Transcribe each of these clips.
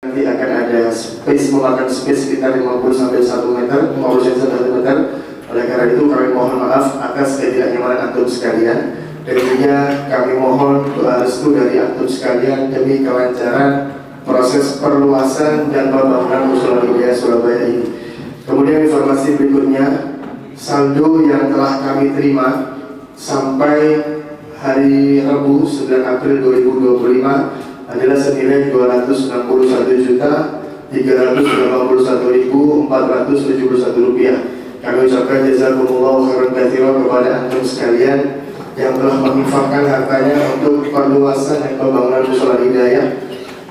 Nanti akan ada space, memakan space sekitar 50 sampai 1 meter, 50 sampai 1 meter. Oleh karena itu kami mohon maaf atas ketidaknyamanan antum sekalian, dan juga kami mohon doa restu dari antum sekalian demi kelancaran proses perluasan dan pembangunan Mushola Hidayah Surabaya ini. Kemudian informasi berikutnya, saldo yang telah kami terima sampai hari Rabu 9 April 2025 adalah senilai Rp261.381.471. Kami ucapkan jazakumullahu khairan katsiran kepada antum sekalian yang telah menginfakkan hartanya untuk perluasan dan pembangunan Mushola Hidayah.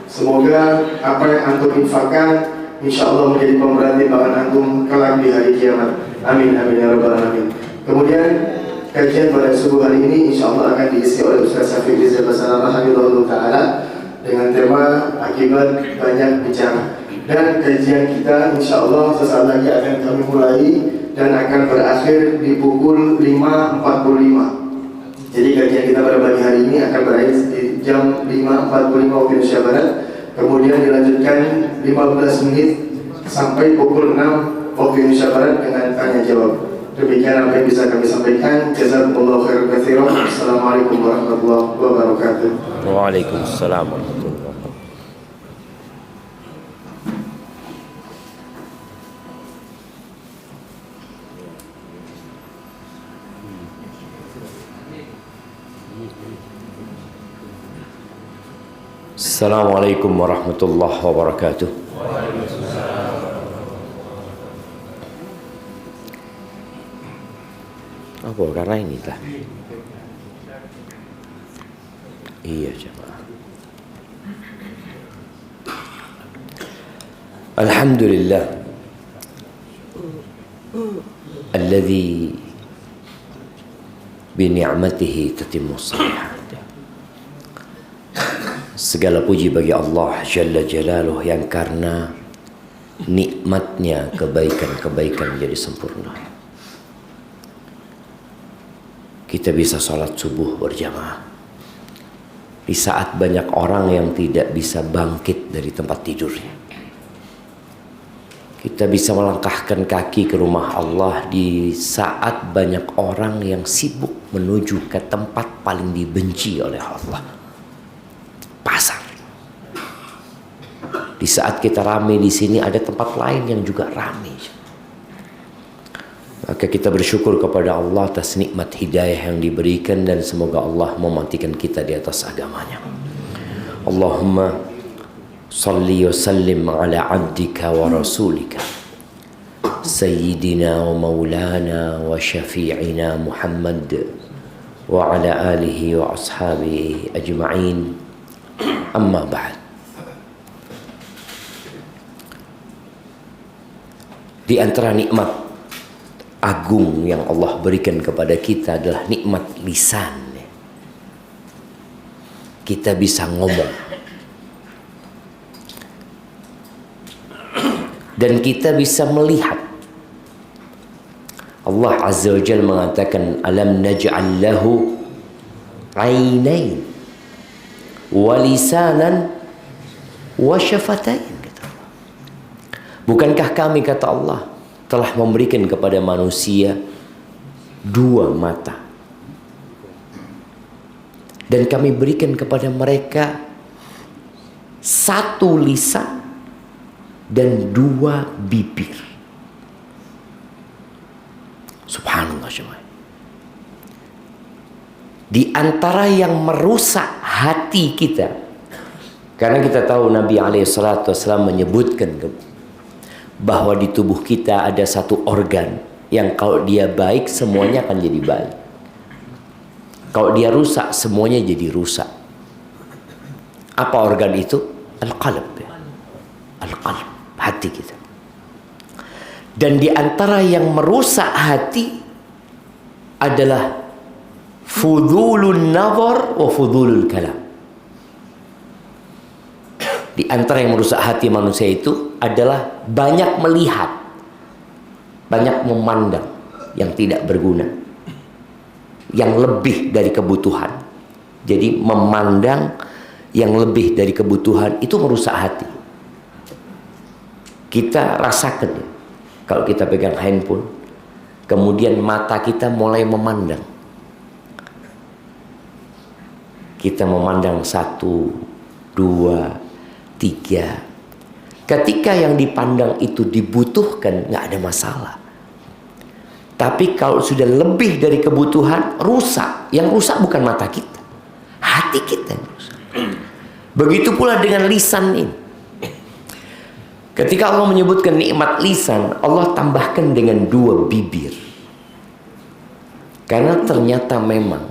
Semoga apa yang antum infakkan insyaallah menjadi pemberat timbangan antum kelak di hari kiamat. Amin amin ya rabbal alamin. Kemudian kajian pada subuh hari ini insyaallah akan diisi oleh Ustaz Syafiq Rizal Basalamah Hafizahullah Ta'ala dengan tema akibat banyak bicara. Dan kajian kita insyaallah sesaat lagi akan kami mulai dan akan berakhir di pukul 5.45. Jadi kajian kita pada pagi hari ini akan berakhir di jam 5.45 waktu Indonesia Barat. Kemudian dilanjutkan 15 menit sampai pukul 6 waktu Indonesia Barat dengan tanya jawab. Demikian apa yang bisa kami sampaikan. Jazakumullahu khairan katsiran. Assalamualaikum warahmatullahi wabarakatuh. Waalaikumsalam warahmatullahi wabarakatuh. Assalamualaikum warahmatullahi wabarakatuh. Apa karena ini lah? Iya jemaah. Alhamdulillah alladzi bi ni'matihi tatimmus shalihat. Segala puji bagi Allah Jalla Jalaluh yang karena nikmatnya kebaikan-kebaikan jadi sempurna. Kita bisa sholat subuh berjamaah di saat banyak orang yang tidak bisa bangkit dari tempat tidurnya. Kita bisa melangkahkan kaki ke rumah Allah di saat banyak orang yang sibuk menuju ke tempat paling dibenci oleh Allah, pasar. Di saat kita ramai di sini ada tempat lain yang juga ramai. Maka kita bersyukur kepada Allah atas nikmat hidayah yang diberikan dan semoga Allah mematikan kita di atas agamanya. Allahumma salli wa sallim ala abdika wa rasulika sayyidina wa maulana wa syafi'ina Muhammad wa ala alihi wa ashabihi ajma'in. Amma ba'd. Di antara nikmat agung yang Allah berikan kepada kita adalah nikmat lisan. Kita bisa ngomong dan kita bisa melihat. Allah Azza wa Jalla mengatakan alam naj'al lahu 'ainain wa lisanan wa syafatain. Bukankah kami, kata Allah, telah memberikan kepada manusia 2 mata dan kami berikan kepada mereka 1 lisan dan 2 bibir. Subhanallah jemaah. Di antara yang merusak hati kita, karena kita tahu Nabi SAW menyebutkan bahwa di tubuh kita ada 1 organ yang kalau dia baik semuanya akan jadi baik, kalau dia rusak semuanya jadi rusak. Apa organ itu? Al-qalb. Al-qalb, hati kita. Dan di antara yang merusak hati adalah fudulun nazar wa fudulul kalam. Di antara yang merusak hati manusia itu adalah banyak melihat, banyak memandang yang tidak berguna, yang lebih dari kebutuhan. Jadi memandang yang lebih dari kebutuhan itu merusak hati. Kita rasakan ya, kalau kita pegang handphone, kemudian mata kita mulai memandang. Kita memandang 1, 2, 3. Ketika yang dipandang itu dibutuhkan, nggak ada masalah. Tapi kalau sudah lebih dari kebutuhan, rusak. Yang rusak bukan mata kita, hati kita yang rusak. Begitu pula dengan lisan ini. Ketika Allah menyebutkan nikmat lisan, Allah tambahkan dengan 2 bibir. Karena ternyata memang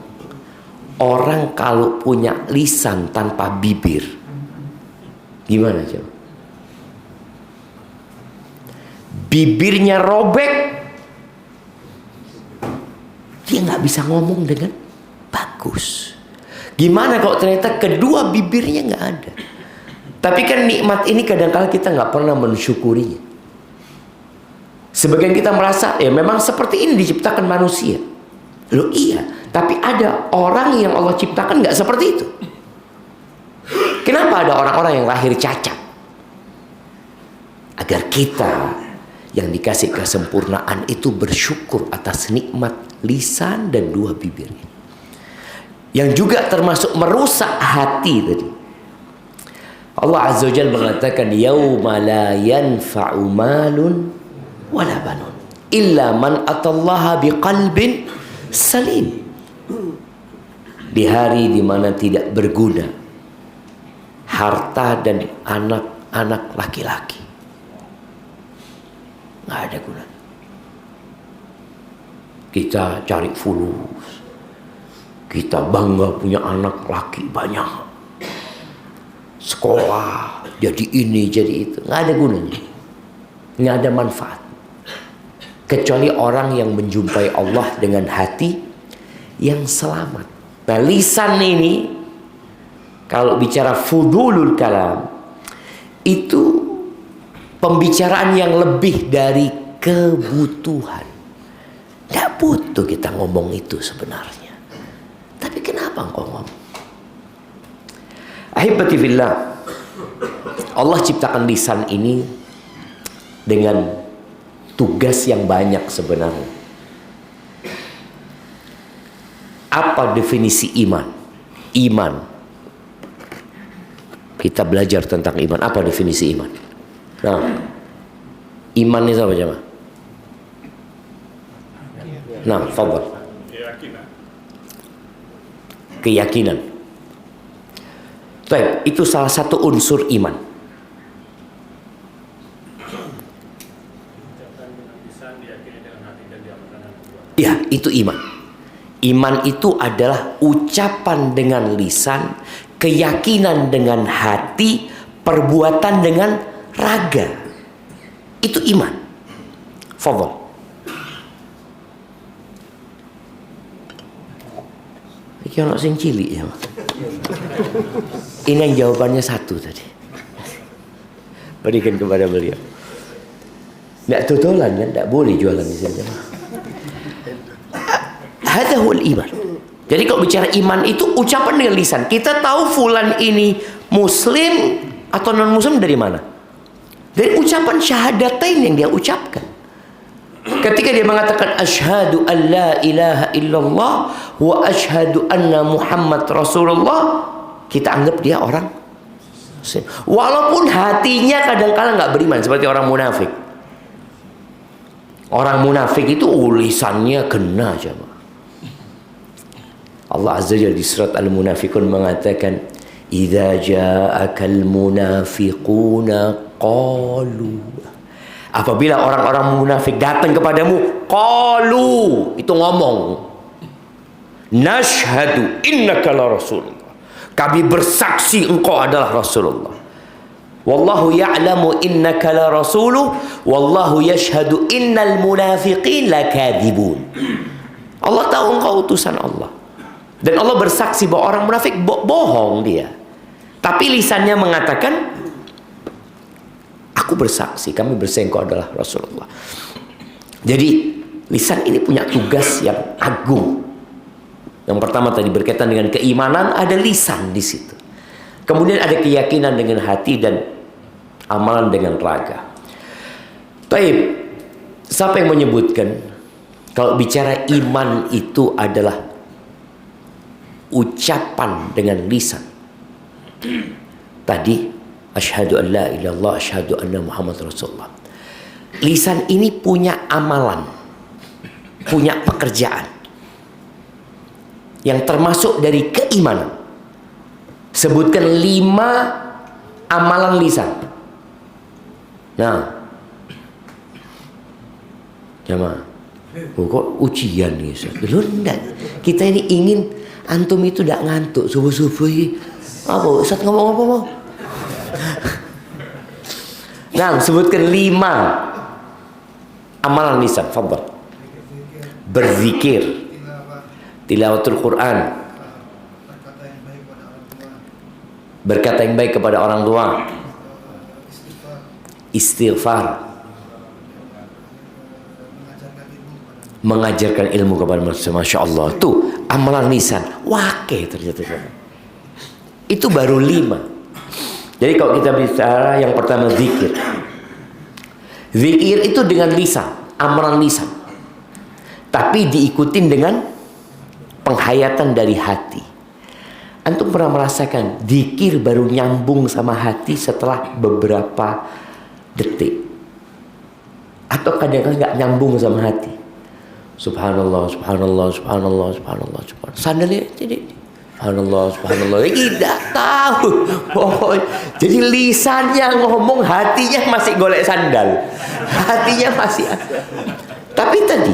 orang kalau punya lisan tanpa bibir, gimana coba? Bibirnya robek, dia nggak bisa ngomong dengan bagus. Gimana kalau ternyata kedua bibirnya nggak ada? Tapi kan nikmat ini kadang-kala kita nggak pernah mensyukurinya. Sebagian kita merasa ya memang seperti ini diciptakan manusia. Loh iya, tapi ada orang yang Allah ciptakan nggak seperti itu. Kenapa ada orang-orang yang lahir cacat? Agar kita yang dikasih kesempurnaan itu bersyukur atas nikmat lisan dan 2 bibirnya. Yang juga termasuk merusak hati tadi. Allah Azza wa Jalla mengatakan yauma la yanfa'u malun wala banun illa man atallaha biqalbin salim. Di hari di mana tidak berguna harta dan anak-anak laki-laki. Nggak ada gunanya. Kita cari fulus, kita bangga punya anak laki banyak, sekolah jadi ini jadi itu, nggak ada gunanya, nggak ada manfaat. Kecuali orang yang menjumpai Allah dengan hati yang selamat. Nah, lisan ini kalau bicara fudulul kalam itu pembicaraan yang lebih dari kebutuhan. Nggak butuh kita ngomong itu sebenarnya. Tapi kenapa engkau ngomong? Ahibati fillah, Allah ciptakan lisan ini dengan tugas yang banyak sebenarnya. Apa definisi iman? Iman. Kita belajar tentang iman. Apa definisi iman? Nah, iman itu apa jemaah? Nah, fadhal. Keyakinan. Baik, itu salah satu unsur iman. Ya, itu iman. Iman itu adalah ucapan dengan lisan, keyakinan dengan hati, perbuatan dengan raga. Itu iman. Fadhal. Iki ono sing cilik ya. Ini yang jawabannya satu tadi. Berikan kepada beliau. Nggak tutulan kan, nggak boleh jualan di sini. Hadahul iman. Jadi kalau bicara iman itu ucapan dengan lisan. Kita tahu fulan ini muslim atau non muslim dari mana? Dari ucapan syahadatain yang dia ucapkan. Ketika dia mengatakan asyhadu an la ilaha illallah wa asyhadu anna Muhammad Rasulullah, kita anggap dia orang muslim. Walaupun hatinya kadang-kala nggak beriman seperti orang munafik. Orang munafik itu lisannya kena coba. Allah Azza wa Jalla di surat Al-Munafiqun mengatakan idza ja'akal munafiquna qalu, apabila orang-orang munafik datang kepadamu, qalu, itu ngomong, nashhadu innaka la rasulullah, kami bersaksi engkau adalah Rasulullah, wallahu ya'lamu innaka la rasuluh wallahu yashhadu innal munafiqin lakadzibun. Allah tahu engkau utusan Allah. Dan Allah bersaksi bahwa orang munafik bohong dia. Tapi lisannya mengatakan, aku bersaksi, kami bersaksi engkau adalah Rasulullah. Jadi lisan ini punya tugas yang agung. Yang pertama tadi berkaitan dengan keimanan, ada lisan di situ. Kemudian ada keyakinan dengan hati dan amalan dengan raga. Taib, siapa yang menyebutkan kalau bicara iman itu adalah ucapan dengan lisan? Tadi asyhadu an la ilaha illallah, asyhadu anna Muhammad Rasulullah. Lisan ini punya amalan, punya pekerjaan yang termasuk dari keimanan. Sebutkan 5 amalan lisan. Nah, jamaah, kok ujian nih Ustaz? Lu enggak. Kita ini ingin antum itu tidak ngantuk subuh-subuh ini. Apa Ustaz ngomong apa mau? Nah, sebutkan 5 amalan lisan. Fadhal. Berzikir, tilawatul Quran, berkata yang baik kepada orang tua, istighfar, mengajarkan ilmu kepada manusia. Masya Allah, tuh amalan lisan. Wakeh ternyata. Itu baru 5. Jadi kalau kita bicara yang pertama zikir. Zikir itu dengan lisan, amalan lisan. Tapi diikutin dengan penghayatan dari hati. Antum pernah merasakan zikir baru nyambung sama hati setelah beberapa detik, atau kadang-kadang nggak nyambung sama hati. Subhanallah, subhanallah, subhanallah, subhanallah, subhanallah. Sandalnya jadi subhanallah, subhanallah. Tidak tahu. Oh, jadi lisannya ngomong, hatinya masih golek sandal. Hatinya masih. Tapi tadi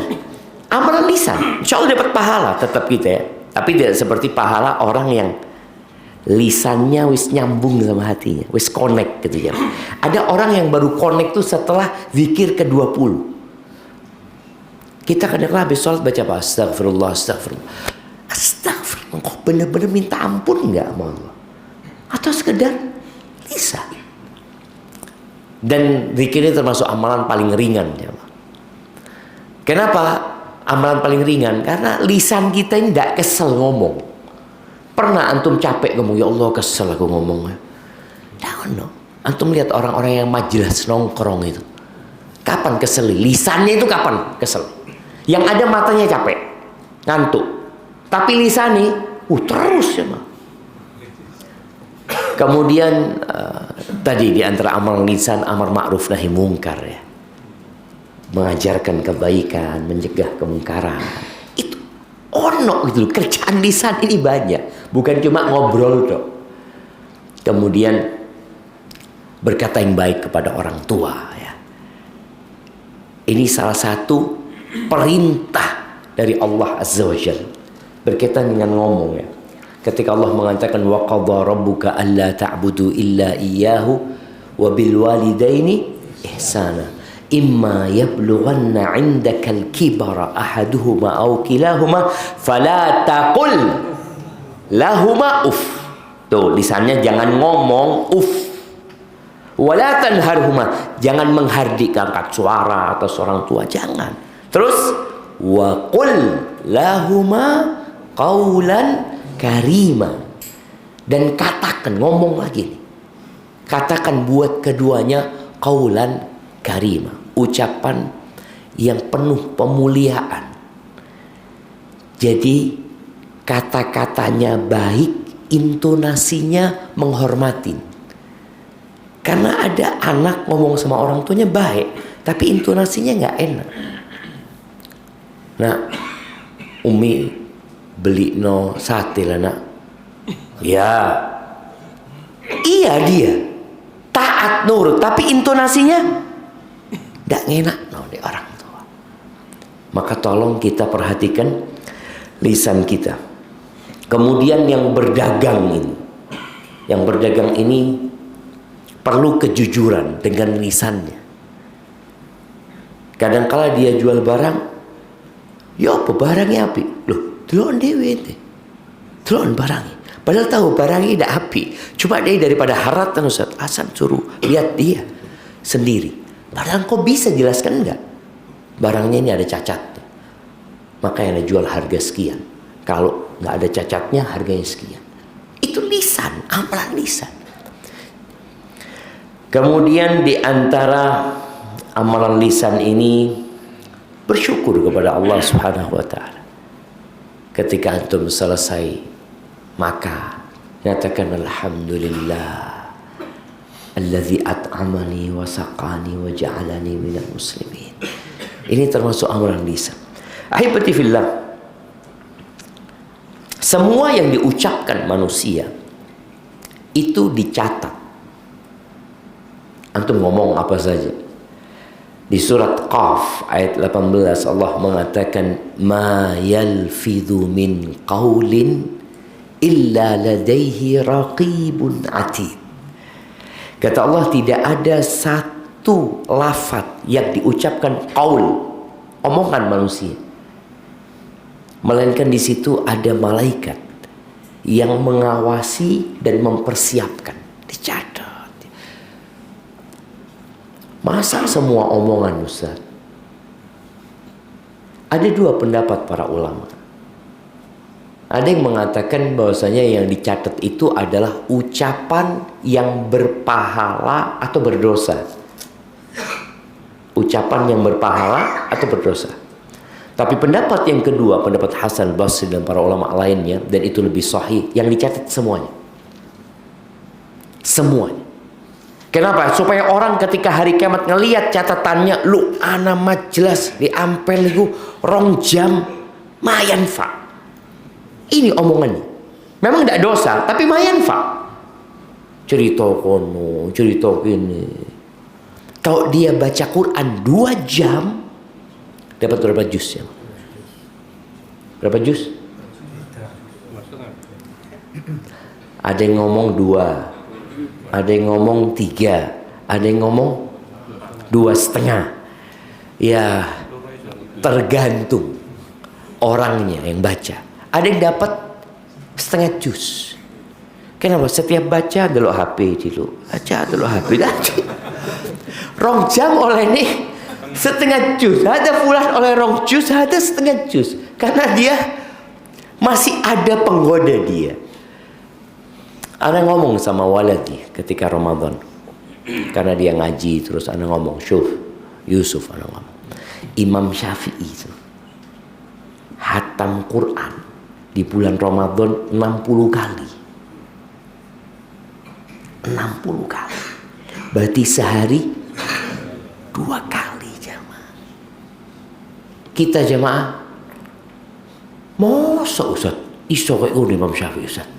amalan lisan, insya Allah dapat pahala tetap kita ya. Tapi tidak seperti pahala orang yang lisannya wis nyambung sama hatinya, wis connect gitu ya. Ada orang yang baru connect tuh setelah zikir ke-20. Kita kadang-kadang habis sholat baca apa? Astagfirullah, astagfirullah. Astagfirullah, kok bener-bener minta ampun nggak sama Allah? Atau sekedar lisan. Dan zikir ini termasuk amalan paling ringan ya. Kenapa? Amalan paling ringan karena lisan kita ini tidak kesel ngomong. Pernah antum capek ngomong, ya Allah kesel aku ngomongnya. No. Antum lihat orang-orang yang majelis nongkrong itu, kapan kesel? Lisannya itu kapan kesel? Yang ada matanya capek, ngantuk. Tapi lisannya terus ya. Kemudian tadi di antara amal lisan, amar ma'ruf nahi mungkar ya. Mengajarkan kebaikan, mencegah kemungkaran. Itu ono gitu loh. Kerjaan lisan ini banyak, bukan cuma ngobrol dok. Kemudian berkata yang baik kepada orang tua ya. Ini salah satu perintah dari Allah Azza wa Jalla berkaitan dengan ngomong ya. Ketika Allah mengatakan wa qadha rabbuka alla ta'budu illa iyyahu wa bil walidaini ihsana. Imma yablughanna 'indakal kibara ahaduhuma aw kilahuma fala taqul lahuma uff. Tuh lisannya jangan ngomong uff. Wala tanharhuma, jangan menghardik, angkat suara atas orang tua, jangan. Terus wa qul lahuma qaulan karima, dan katakan, ngomong lagi nih, katakan buat keduanya qaulan karima, ucapan yang penuh pemuliaan. Jadi kata-katanya baik, intonasinya menghormatin. Karena ada anak ngomong sama orang tuanya baik, tapi intonasinya nggak enak. Nah, Umi beli no sate lah nak. Ya, iya dia taat nurut, tapi intonasinya nggak enak no di orang tua. Maka tolong kita perhatikan lisan kita. Kemudian yang berdagang ini perlu kejujuran dengan lisannya. Kadang-kala dia jual barang, ya apa barangnya api? Loh, delok dhewe teh. Delok barangnya. Padahal tahu barangnya tidak api. Cuma dia daripada haratan Ustaz, Hasan suruh lihat dia sendiri. Padahal kok bisa jelaskan enggak? Barangnya ini ada cacat. Makanya jual harga sekian. Kalau nggak ada cacatnya harganya sekian. Itu lisan, amalan lisan. Kemudian di antara amalan lisan ini bersyukur kepada Allah Subhanahu wa taala. Ketika antum selesai, maka nyatakan alhamdulillah allazi at'amani wa saqani wa ja'alani minal muslimin. Ini termasuk amalan lisan. Ahibati fillah, semua yang diucapkan manusia itu dicatat. Antum ngomong apa saja. Di surat Qaf ayat 18 Allah mengatakan ma yalfidhu min qaulin illa ladaihi raqibun atid. Kata Allah, tidak ada satu lafaz yang diucapkan qaul, omongan manusia, melainkan di situ ada malaikat yang mengawasi dan mempersiapkan, dicatat. Masa semua omongan, Ustaz? Ada dua pendapat para ulama. Ada yang mengatakan bahwasanya yang dicatat itu adalah ucapan yang berpahala atau berdosa. Ucapan yang berpahala atau berdosa. Tapi pendapat yang kedua, pendapat Hasan Basri dan para ulama lainnya, dan itu lebih sahih, yang dicatat semuanya. Semuanya. Kenapa? Supaya orang ketika hari kiamat ngelihat catatannya, lu ana mah jelas diampel iku 2 jam mayan fa. Ini omongannya. Memang tidak dosa, tapi mayan fa. Cerita kono, cerita gini. Kalau dia baca Quran 2 jam, dapat berapa juz ya? Berapa juz? Ada yang ngomong 2. Ada yang ngomong 3, ada yang ngomong 2,5. Ya, tergantung orangnya yang baca. Ada yang dapat setengah juz. Kenapa? Setiap baca delok HP dulu, baca delok HP tadi. 2 jam oleh nih setengah juz. Ada pula oleh 2 juz, ada setengah juz. Karena dia masih ada penggoda dia. Ana ngomong sama waladi ketika Ramadan, karena dia ngaji terus. Ana ngomong, Syuf, Yusuf, ana ngomong, Imam Syafi'i itu hatam Quran di bulan Ramadan 60 kali. 60 kali. Berarti sehari 2 kali jamaah. Kita jamaah, masa Ustaz iso kayak Imam Syafi'i Ustaz?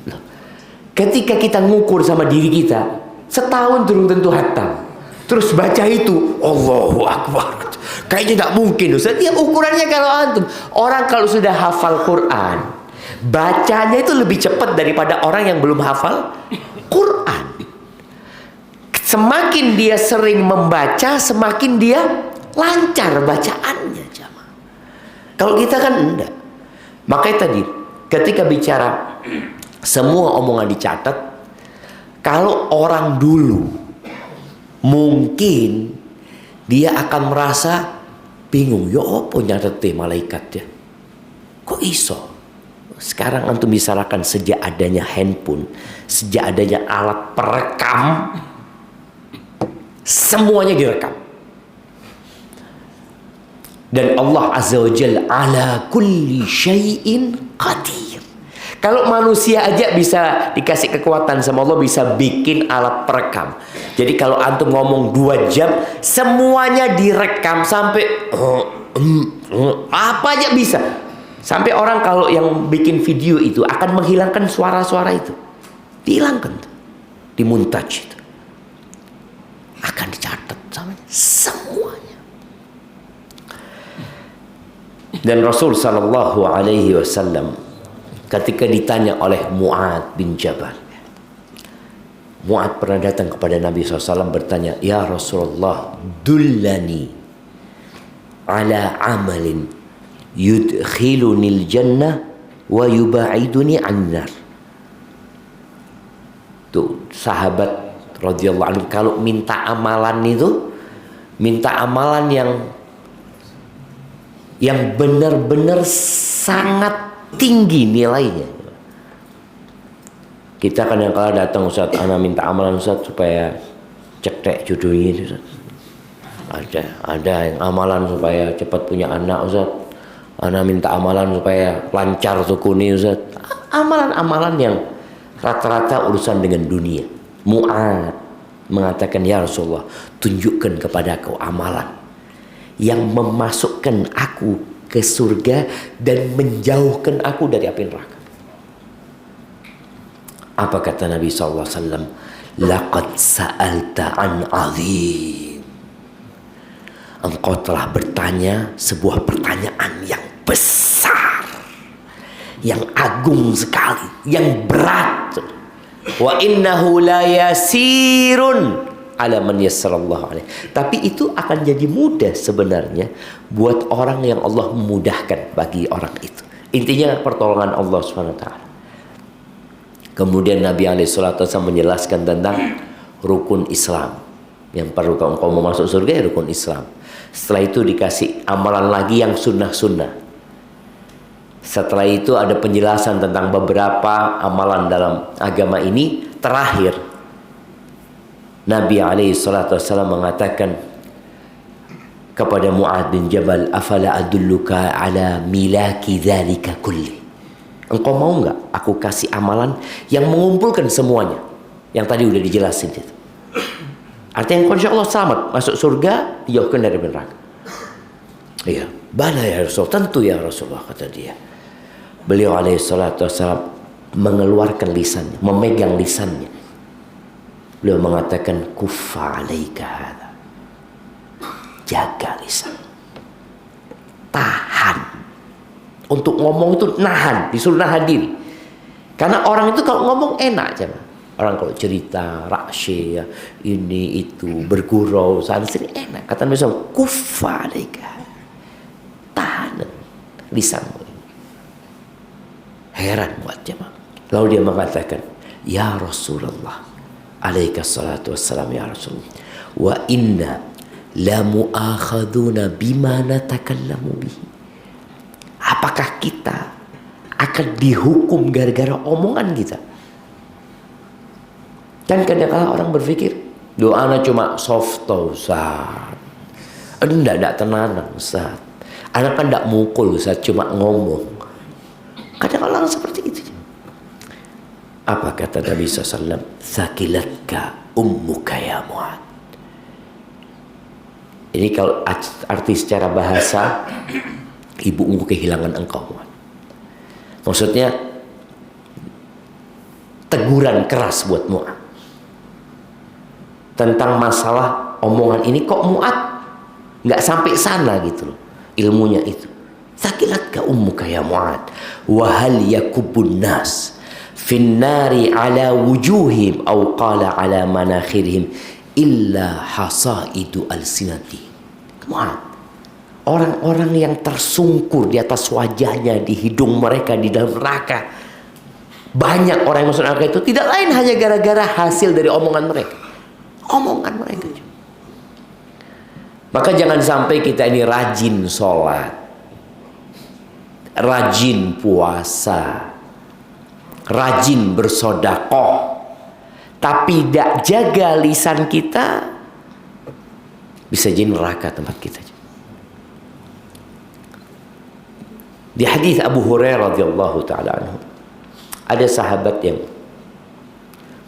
Ketika kita ngukur sama diri kita, setahun belum tentu hatam. Terus baca itu, Allahu Akbar. Kayaknya tidak mungkin. Setiap ukurannya kalau antum. Orang kalau sudah hafal Quran, bacanya itu lebih cepat daripada orang yang belum hafal Quran. Semakin dia sering membaca, semakin dia lancar bacaannya. Kalau kita kan enggak. Makanya tadi, ketika bicara semua omongan dicatat, kalau orang dulu mungkin dia akan merasa bingung, ya apa nyatet malaikat ya, kok iso. Sekarang antum misalkan sejak adanya handphone, sejak adanya alat perekam, semuanya direkam. Dan Allah Azza wa Jalla ala kulli syai'in qadir. Kalau manusia aja bisa dikasih kekuatan sama Allah, bisa bikin alat perekam. Jadi kalau antum ngomong 2 jam, semuanya direkam sampai apa aja bisa. Sampai orang kalau yang bikin video itu akan menghilangkan suara-suara itu. Dihilangkan tuh. Dimuntaj itu. Akan dicatat semuanya. Dan Rasul sallallahu alaihi wasallam ketika ditanya oleh Mu'ad bin Jabal, Mu'ad pernah datang kepada Nabi SAW bertanya, ya Rasulullah, dullani ala amalin yudkhilunil jannah wa yuba'iduni annar. Tuh sahabat radhiyallahu anhu kalau minta amalan itu, minta amalan yang benar-benar sangat tinggi nilainya. Kita kadang-kadang datang, Ustaz, ana minta amalan Ustaz supaya cetek jodohnya Ustaz. Ada yang amalan supaya cepat punya anak, Ustaz. Ana minta amalan supaya lancar sukuni, Ustaz. Amalan-amalan yang rata-rata urusan dengan dunia. Mu'ad mengatakan, ya Rasulullah, tunjukkan kepada aku amalan yang memasukkan aku ke surga dan menjauhkan aku dari api neraka. Apa kata Nabi SAW? Laqad sa'alta an azim. Engkau telah bertanya sebuah pertanyaan yang besar, yang agung sekali, yang berat. Wa innahu la yasirun ala man yassarallahu alaih. Tapi itu akan jadi mudah sebenarnya buat orang yang Allah memudahkan bagi orang itu. Intinya pertolongan Allah SWT. Kemudian Nabi SAW menjelaskan tentang rukun Islam. Yang perlu kalau engkau mau masuk surga ya rukun Islam. Setelah itu dikasih amalan lagi yang sunnah-sunnah. Setelah itu ada penjelasan tentang beberapa amalan dalam agama ini. Terakhir, Nabi SAW mengatakan kepada Mu'ad bin Jabal, afala adulluka ala milaki dzalika kulli. Engkau mau nggak aku kasih amalan yang mengumpulkan semuanya yang tadi udah dijelasin itu. Artinya insya Allah selamat masuk surga, dijauhkan dari neraka. Iya, bala ya Rasul, tentu ya Rasulullah, kata dia. Beliau alaihissalatu wassalam mengeluarkan lisannya, memegang lisannya. Beliau mengatakan, kuffa alaika hadza. Jaga lisan. Tahan. Untuk ngomong itu nahan, disuruh nahan diri. Karena orang itu kalau ngomong enak aja. Orang kalau cerita, rakshe, ya, ini itu, bergurau, sana sini enak. Kata Nabi SAW, kuffa alaika. Tahan lisanmu. Heran buat jemaah. Lalu dia mengatakan, ya Rasulullah, alaika salatu wassalam ya Rasulullah, wa inna la mu'akhaduna bima natakallamu bihi. Apakah kita akan dihukum gara-gara omongan kita? Kan kadang-kadang orang berpikir, doanya cuma soft Ustaz. Enggak tenang Ustaz. Anak kan enggak mukul Ustaz, cuma ngomong. Kadang-kadang seperti itu. Apa kata Nabi SAW? Sakilatka ummuka ya Mu'ad. Ini kalau arti secara bahasa, ibumu kehilangan engkau Mu'ad. Maksudnya teguran keras buat Mu'ad tentang masalah omongan ini. Kok Mu'ad nggak sampai sana gitu loh ilmunya itu. Sakilatka ummuka ya Mu'ad wa hal yakubun nas fin nari ala wujuhim aw qala ala manakhirihim illa hasaidu alsinati. Mu'ad, orang-orang yang tersungkur di atas wajahnya, di hidung mereka, di dalam neraka, banyak orang yang masuk neraka itu tidak lain hanya gara-gara hasil dari omongan mereka. Omongan mereka. Maka jangan sampai kita ini rajin sholat, rajin puasa, rajin bersodakoh, tapi tidak jaga lisan kita, bisa jadi neraka tempat kita. Di hadis Abu Hurairah radhiyallahu taala anhu, ada sahabat yang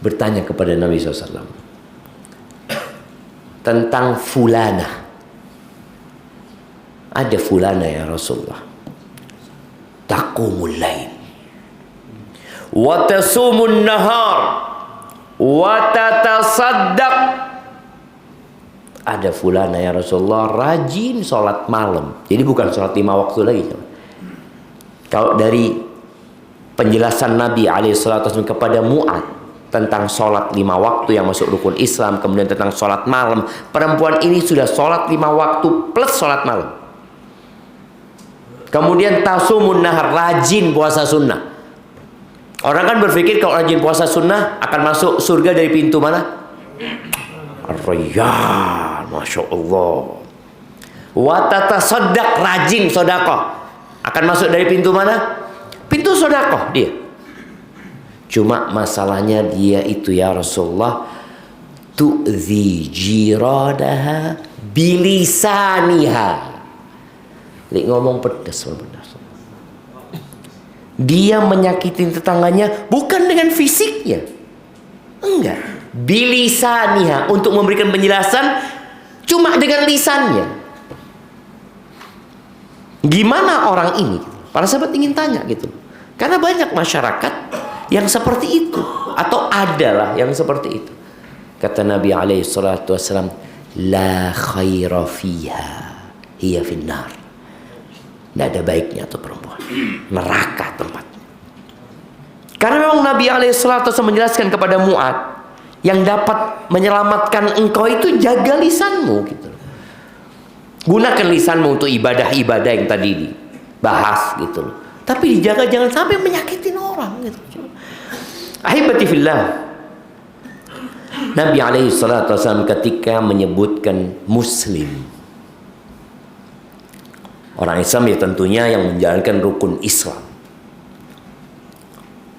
bertanya kepada Nabi SAW tentang fulana. Ada fulana ya Rasulullah, taqumul lail wa tasumun nahar wa tatasaddaq. Ada fulana ya Rasulullah rajin sholat malam. Jadi bukan sholat 5 waktu lagi. Kalau dari penjelasan Nabi SAW kepada Mu'ad tentang sholat 5 waktu yang masuk rukun Islam, kemudian tentang sholat malam, perempuan ini sudah sholat 5 waktu plus sholat malam. Kemudian tasumun nahar, rajin puasa sunnah. Orang kan berpikir kalau rajin puasa sunnah akan masuk surga dari pintu mana? Ar-Rayyan, Masya Allah. Wa tatasaddaq, rajin sodakoh, akan masuk dari pintu mana? Pintu sodakoh dia. Cuma masalahnya dia itu ya Rasulullah, tu'zi jiradaha bilisaniha. Lek ngomong pedas. Dia menyakitin tetangganya bukan dengan fisiknya. Enggak. Bilisaniha, untuk memberikan penjelasan cuma dengan lisannya. Gimana orang ini? Para sahabat ingin tanya gitu. Karena banyak masyarakat yang seperti itu, atau adalah yang seperti itu. Kata Nabi alaihi salatu wasallam, la khaira fiha, hiya finnar. Tidak ada baiknya tuh perempuan. Neraka tempatnya. Karena memang Nabi alaihi salatu wasallam menjelaskan kepada Mu'ad, yang dapat menyelamatkan engkau itu jaga lisanmu gitu. Gunakan lisanmu untuk ibadah-ibadah yang tadi dibahas gitu loh. Tapi dijaga jangan sampai menyakitin orang gitu. Ahibati fillah. Nabi alaihi salatu wasallam ketika menyebutkan muslim, orang Islam ya tentunya yang menjalankan rukun Islam.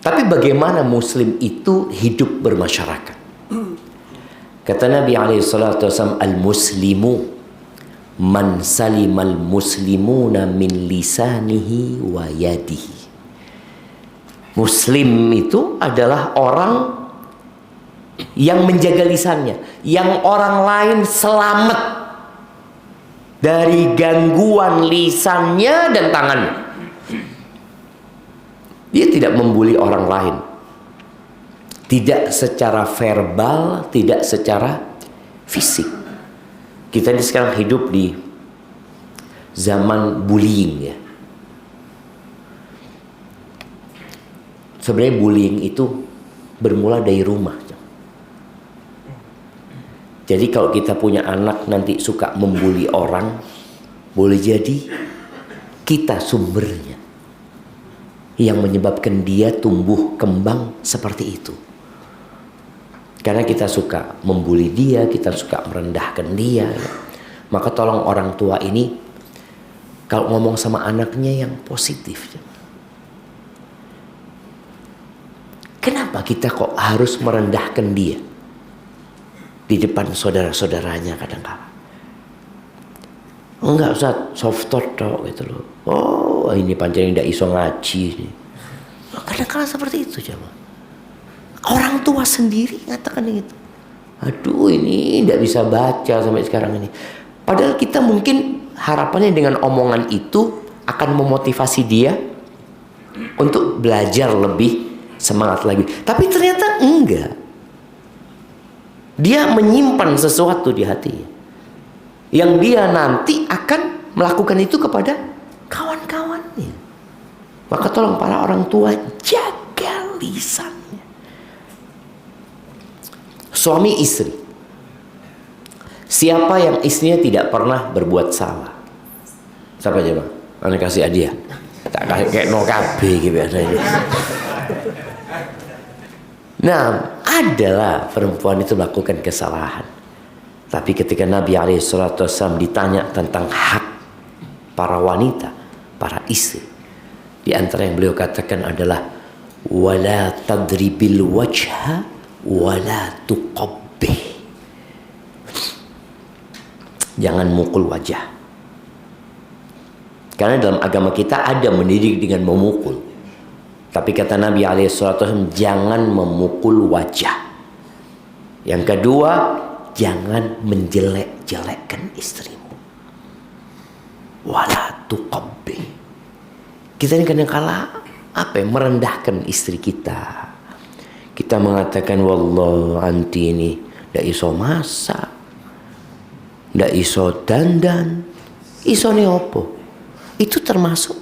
Tapi bagaimana muslim itu hidup bermasyarakat? Kata Nabi alaihi salatu wasallam, al-muslimu man salimal muslimuna min lisanihi wa yadihi. Muslim itu adalah orang yang menjaga lisannya, yang orang lain selamat dari gangguan lisannya dan tangannya. Dia tidak membuli orang lain, tidak secara verbal, tidak secara fisik. Kita ini sekarang hidup di zaman bullying ya. Sebenarnya bullying itu bermula dari rumah. Jadi kalau kita punya anak nanti suka membuli orang, boleh jadi kita sumbernya yang menyebabkan dia tumbuh kembang seperti itu. Karena kita suka membuli dia, kita suka merendahkan dia. Maka tolong orang tua ini kalau ngomong sama anaknya yang positif. Kenapa kita kok harus merendahkan dia di depan saudara-saudaranya kadang-kadang? Enggak usah soft talk gitu loh. Oh ini pancen tidak iso ngaji. Kadang-kadang seperti itu coba. Orang tua sendiri ngatakan gitu. Aduh ini tidak bisa baca sampai sekarang ini. Padahal kita mungkin harapannya dengan omongan itu akan memotivasi dia untuk belajar lebih semangat lagi. Tapi ternyata enggak. Dia menyimpan sesuatu di hatinya yang dia nanti akan melakukan itu kepada kawan-kawannya. Maka tolong para orang tua jaga lisannya. Suami istri, siapa yang istrinya tidak pernah berbuat salah? Siapa aja bang? Anda kasih hadiah. Tak kayak no KB gitu ada ini. Nah, adalah perempuan itu melakukan kesalahan. Tapi ketika Nabi SAW ditanya tentang hak para wanita, para istri, di antara yang beliau katakan adalah wala tadribil wajha wala tuqabbih. Jangan mukul wajah. Karena dalam agama kita ada mendidik dengan memukul. Tapi kata Nabi SAW, jangan memukul wajah. Yang kedua, jangan menjelek-jelekkan istrimu. Wala tuqabbih. Kita ini kadang-kala merendahkan istri kita. Kita mengatakan wallah anti ini ndak iso masak, ndak iso dandan, iso ne opo. Itu termasuk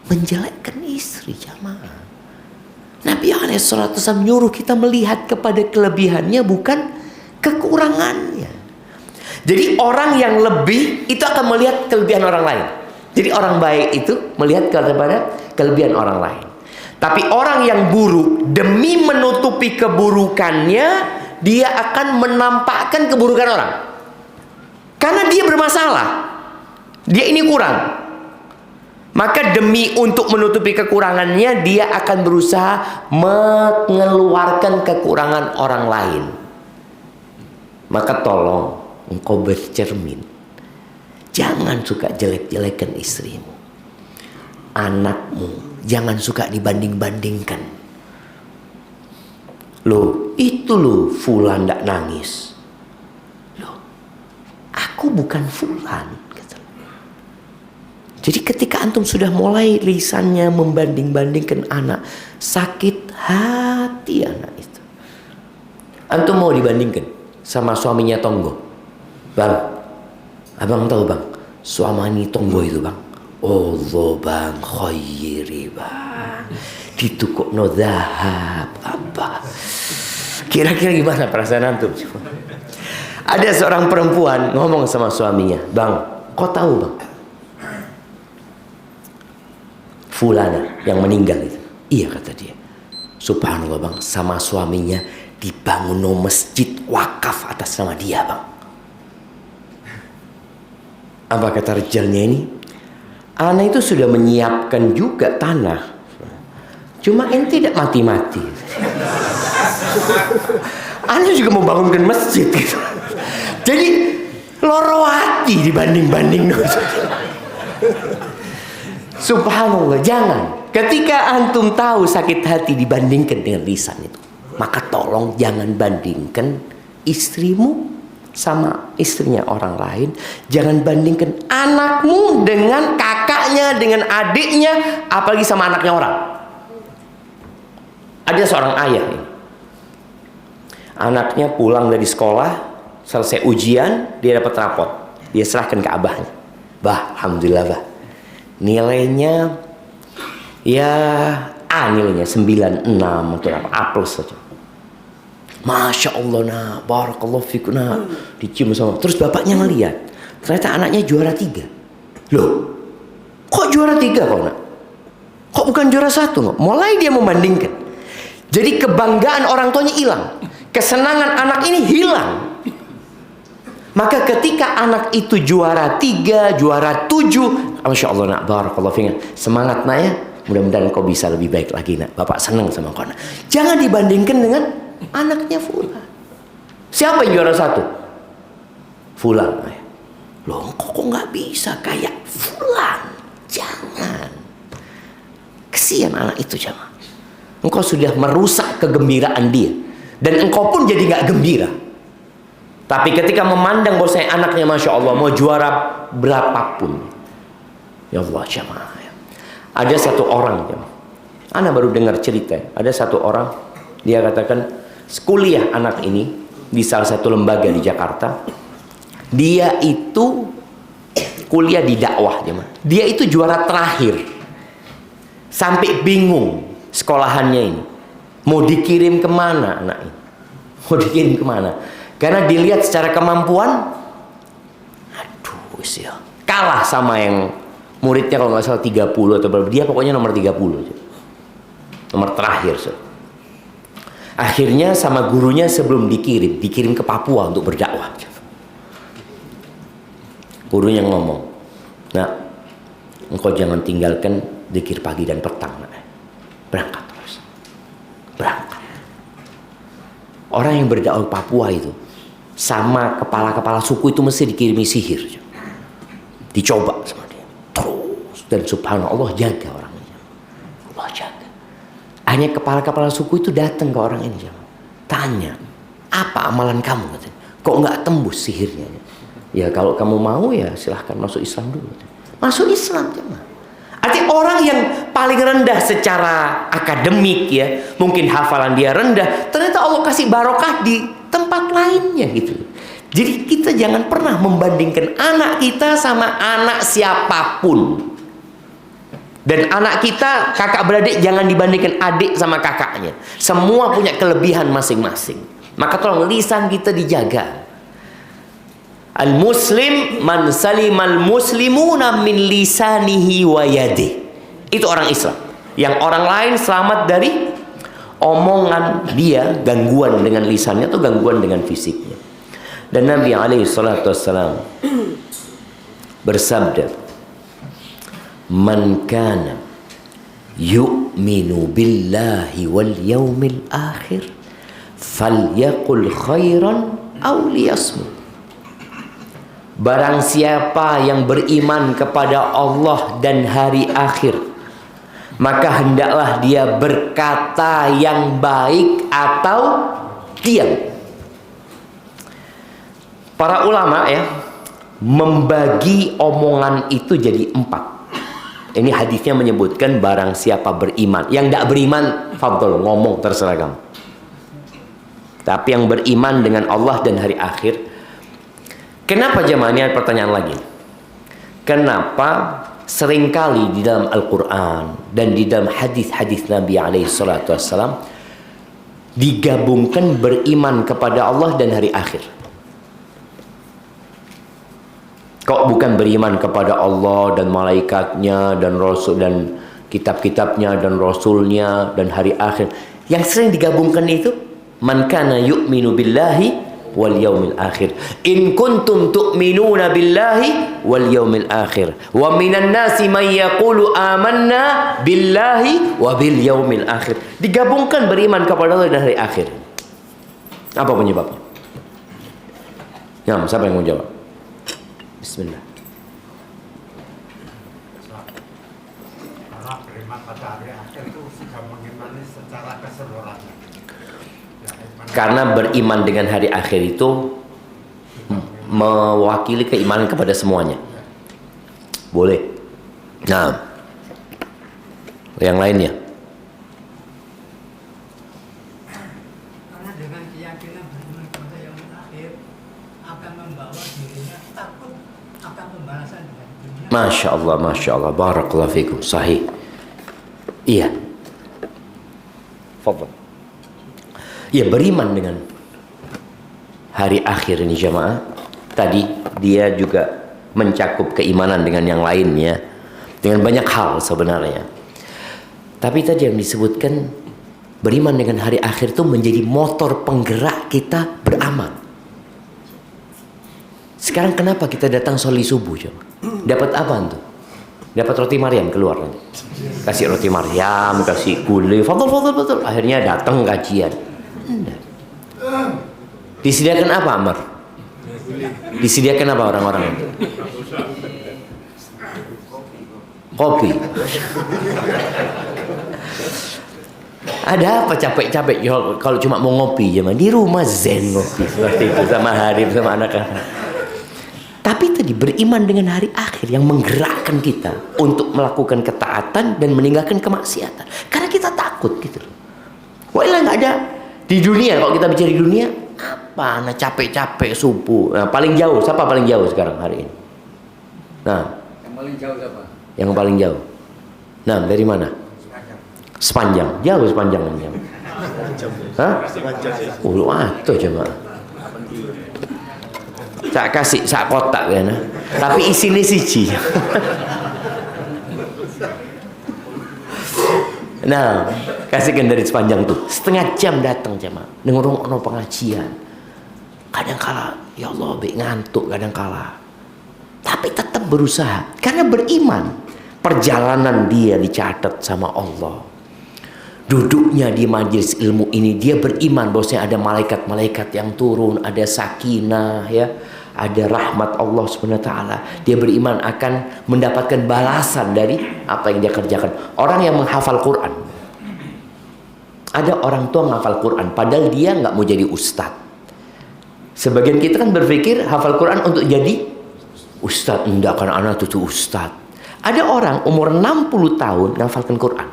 menjelekkan istri jamaah. Nabi SAW nyuruh kita melihat kepada kelebihannya bukan kekurangannya. Jadi orang yang lebih itu akan melihat kelebihan orang lain. Jadi orang baik itu melihat kepada kelebihan orang lain. Tapi orang yang buruk demi menutupi keburukannya, dia akan menampakkan keburukan orang. Karena dia bermasalah. Dia ini kurang. Maka demi untuk menutupi kekurangannya, dia akan berusaha mengeluarkan kekurangan orang lain. Maka tolong engkau bercermin jangan suka jelek-jelekan istrimu. Anakmu jangan suka dibanding-bandingkan. Loh, itu loh fulan ndak nangis. Loh, aku bukan fulan. Jadi ketika antum sudah mulai lisannya membanding-bandingkan anak, sakit hati anak itu. Antum mau dibandingkan sama suaminya Tonggo. Bang, abang tahu bang, suami Tonggo itu bang, Allah bang, khairi bang, ditukukno zahab apa. Kira-kira gimana perasaan antum? Ada seorang perempuan ngomong sama suaminya, bang, kau tahu bang, fulana yang meninggal itu. Iya kata dia. Subhanallah bang, sama suaminya dibangun masjid wakaf atas nama dia bang. Apa kata rejalnya ini? Ana itu sudah menyiapkan juga tanah, cuma ente tidak mati-mati. Ana juga mau bangunkan masjid gitu. Jadi loro hati dibanding-banding. Subhanallah, jangan. Ketika antum tahu sakit hati dibandingkan dengan lisan itu, maka tolong jangan bandingkan istrimu sama istrinya orang lain. Jangan bandingkan anakmu dengan kakaknya, dengan adiknya, apalagi sama anaknya orang. Ada seorang ayah ini, anaknya pulang dari sekolah, selesai ujian, dia dapat rapot, dia serahkan ke abahnya. Bah, alhamdulillah bah, nilainya ya A, nilainya 96 atau apa, A plus saja. Masya Allah nak, barakallahu fikum nak, dicium sama. Terus bapaknya ngeliat, ternyata anaknya juara 3. Loh, kok juara 3 kok nak? Kok bukan juara 1 kok? Mulai dia membandingkan. Jadi kebanggaan orang tuanya hilang, kesenangan anak ini hilang. Maka ketika anak itu juara 3, juara 7, Masya Allah nak, barakallahu fikum, semangat nak ya, mudah-mudahan kau bisa lebih baik lagi nak. Bapak senang sama kau nak. Jangan dibandingkan dengan anaknya fulan. Siapa yang juara 1? Fulan. Loh, kok nggak bisa kayak fulan? Jangan. Kesian anak itu jangan. Engkau sudah merusak kegembiraan dia, dan engkau pun jadi nggak gembira. Tapi ketika memandang bahwasanya anaknya Masya Allah mau juara berapapun, ya Allah jamaah. Ada satu orang, Ana baru dengar cerita, ada satu orang, dia katakan kuliah anak ini di salah satu lembaga di Jakarta. Dia itu kuliah di dakwah, dia itu juara terakhir, sampai bingung sekolahannya ini mau dikirim kemana anak ini, mau dikirim kemana, karena dilihat secara kemampuan, aduh sih, kalah sama yang muridnya kalau nggak salah 30 atau berapa, dia pokoknya nomor 30, nomor terakhir. Akhirnya sama gurunya sebelum dikirim ke Papua untuk berdakwah. Gurunya ngomong, nah, engkau jangan tinggalkan zikir pagi dan petang, nah. Berangkat terus, berangkat. Orang yang berdakwah Papua itu sama kepala-kepala suku itu mesti dikirimi sihir, dicoba sama dia terus, dan subhanallah jaga orangnya, Allah jaga. Hanya kepala-kepala suku itu datang ke orang ini, tanya, apa amalan kamu? Kok nggak tembus sihirnya? Ya kalau kamu mau ya silahkan masuk Islam dulu. Masuk Islam, artinya orang yang paling rendah secara akademik ya, mungkin hafalan dia rendah, ternyata Allah kasih barokah di tempat lainnya gitu. Jadi kita jangan pernah membandingkan anak kita sama anak siapapun. Dan anak kita, kakak beradik, jangan dibandingkan adik sama kakaknya. Semua punya kelebihan masing-masing. Maka tolong lisan kita dijaga. Al-muslim man salimal muslimuna min lisanihi wa yadihi. Itu orang Islam. Yang orang lain selamat dari omongan dia, gangguan dengan lisannya atau gangguan dengan fisiknya. Dan Nabi SAW bersabda, man kana yu'minu billahi wal yawmil akhir falyaqul khairan aw liyasmut. Barang siapa yang beriman kepada Allah dan hari akhir, maka hendaklah dia berkata yang baik atau diam. Para ulama ya membagi omongan itu jadi 4. Ini hadisnya menyebutkan barang siapa beriman. Yang tidak beriman, fadl, ngomong terserah kamu. Tapi yang beriman dengan Allah dan hari akhir. Kenapa jemaah? Ini ada pertanyaan lagi. Kenapa seringkali di dalam Al-Quran dan di dalam hadis-hadis Nabi SAW digabungkan beriman kepada Allah dan hari akhir? Kok bukan beriman kepada Allah dan malaikatnya dan rasul dan kitab-kitabnya dan rasulnya dan hari akhir? Yang sering digabungkan itu man kana yu'minu billahi wal yaumil akhir. In kuntum tu'minuna billahi wal yaumil akhir. Wa minan nasi man yaqulu amanna billahi wa bil yaumil akhir. Digabungkan beriman kepada Allah dan hari akhir. Apa penyebabnya? Ya, siapa yang mau jawab? Bismillah. Karena beriman pada hari akhir itu sudah mengimani secara keseluruhan. Karena beriman dengan hari akhir itu mewakili keimanan kepada semuanya. Boleh. Nah, yang lainnya. Karena dengan keyakinan beriman kepada yang akhir akan membawa dirinya takut akan pembalasan dengan dunia. Masya Allah, Masya Allah. Barakallahu fikum. Sahih. Iya. Fadhal. Ya, beriman dengan hari akhir ini jamaah. Tadi dia juga mencakup keimanan dengan yang lainnya, dengan banyak hal sebenarnya. Tapi tadi yang disebutkan beriman dengan hari akhir itu menjadi motor penggerak kita beramal. Sekarang kenapa kita datang sholat subuh coba? Dapat apa tuh? Dapat roti Maryam keluar nanti. Kasih roti Maryam, kasih gulai, fadl. Akhirnya datang kajian. Disediakan apa Amar? Disediakan apa orang-orang itu? Kopi. Ada apa capek-capek kalau cuma mau ngopi ya, di rumah zen ngopi seperti itu sama Harif sama anak-anak. Tapi tadi beriman dengan hari akhir yang menggerakkan kita untuk melakukan ketaatan dan meninggalkan kemaksiatan. Karena kita takut gitu loh. Wah, nggak ada di dunia. Kalau kita bicara di dunia, apa? Nah, capek-capek subuh. Nah, paling jauh siapa paling jauh sekarang hari ini? Nah, Yang paling jauh siapa? yang paling jauh. Nah, dari mana? Sepanjang. Jauh sepanjang jam. Hah? Lu atuh jemaah. Sak kasih sak kotak kan. Tapi isine siji. Nah, kasihkan dari sepanjang tuh. Setengah jam datang jemaah. Dengar pengajian. Kadang kala ya Allah ngantuk kadang kala. Tapi tetap berusaha karena beriman. Perjalanan dia dicatat sama Allah. Duduknya di majelis ilmu ini dia beriman bahwasanya ada malaikat-malaikat yang turun, ada sakinah ya, ada rahmat Allah Subhanahu wa taala. Dia beriman akan mendapatkan balasan dari apa yang dia kerjakan. Orang yang menghafal Quran. Ada orang tua menghafal Quran padahal dia nggak mau jadi ustadz. Sebagian kita kan berpikir hafal Quran untuk jadi ustadz, enggak, kan anak tuh ustadz. Ada orang umur 60 tahun menghafalkan Quran.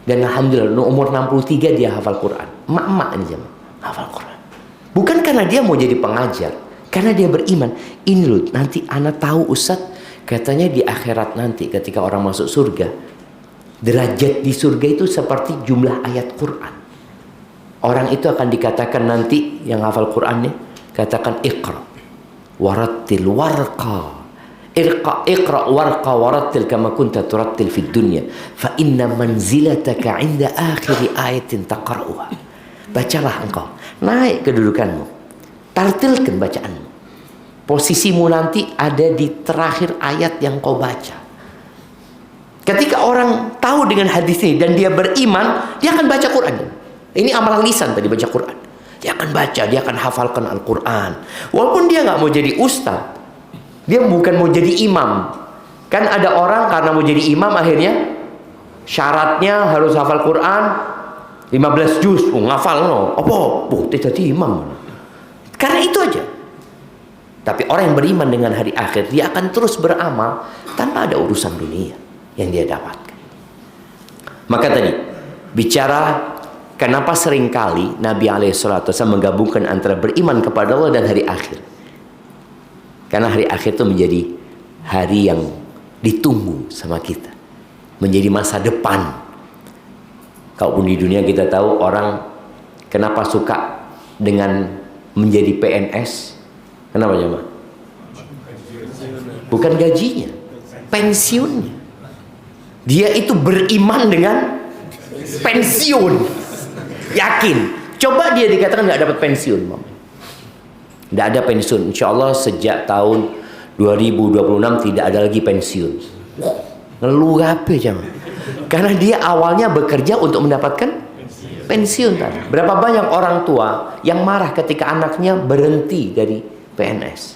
Dan alhamdulillah umur 63 dia hafal Quran. Emak-emak ini jemaah hafal Quran. Bukan karena dia mau jadi pengajar, karena dia beriman. Ini loh, nanti anak tahu Ustaz, katanya di akhirat nanti ketika orang masuk surga, derajat di surga itu seperti jumlah ayat Quran. Orang itu akan dikatakan nanti yang hafal Quran nih, katakan iqra warattil warqa. Iqra warqa warattil kama kunta turattil fid dunya fa inna manzilataka 'inda akhir ayatin taqra'uha. Bacalah engkau, naik kedudukanmu, tartilkan bacaanmu. Posisimu nanti ada di terakhir ayat yang kau baca. Ketika orang tahu dengan hadis ini dan dia beriman, dia akan baca Quran. Ini amalan lisan tadi, baca Quran. Dia akan baca, dia akan hafalkan Al-Quran. Walaupun dia nggak mau jadi ustaz, Dia bukan mau jadi imam. Kan ada orang karena mau jadi imam akhirnya syaratnya harus hafal Quran 15 juz. Ngafal no. Apa? Tidak jadi imam. Karena itu aja. Tapi orang yang beriman dengan hari akhir, dia akan terus beramal tanpa ada urusan dunia yang dia dapatkan. Maka tadi bicara kenapa seringkali Nabi SAW menggabungkan antara beriman kepada Allah dan hari akhir. Karena hari akhir itu menjadi hari yang ditunggu sama kita, menjadi masa depan. Kalaupun di dunia kita tahu orang kenapa suka dengan menjadi PNS. Kenapa jemaah? Bukan gajinya, pensiunnya. Dia itu beriman dengan pensiun. Yakin. Coba dia dikatakan nggak dapat pensiun, nggak ada pensiun. Insya Allah sejak tahun 2026 tidak ada lagi pensiun. Ngeluh apa jemaah? Karena dia awalnya bekerja untuk mendapatkan pensiun tadi. Berapa banyak orang tua yang marah ketika anaknya berhenti dari PNS,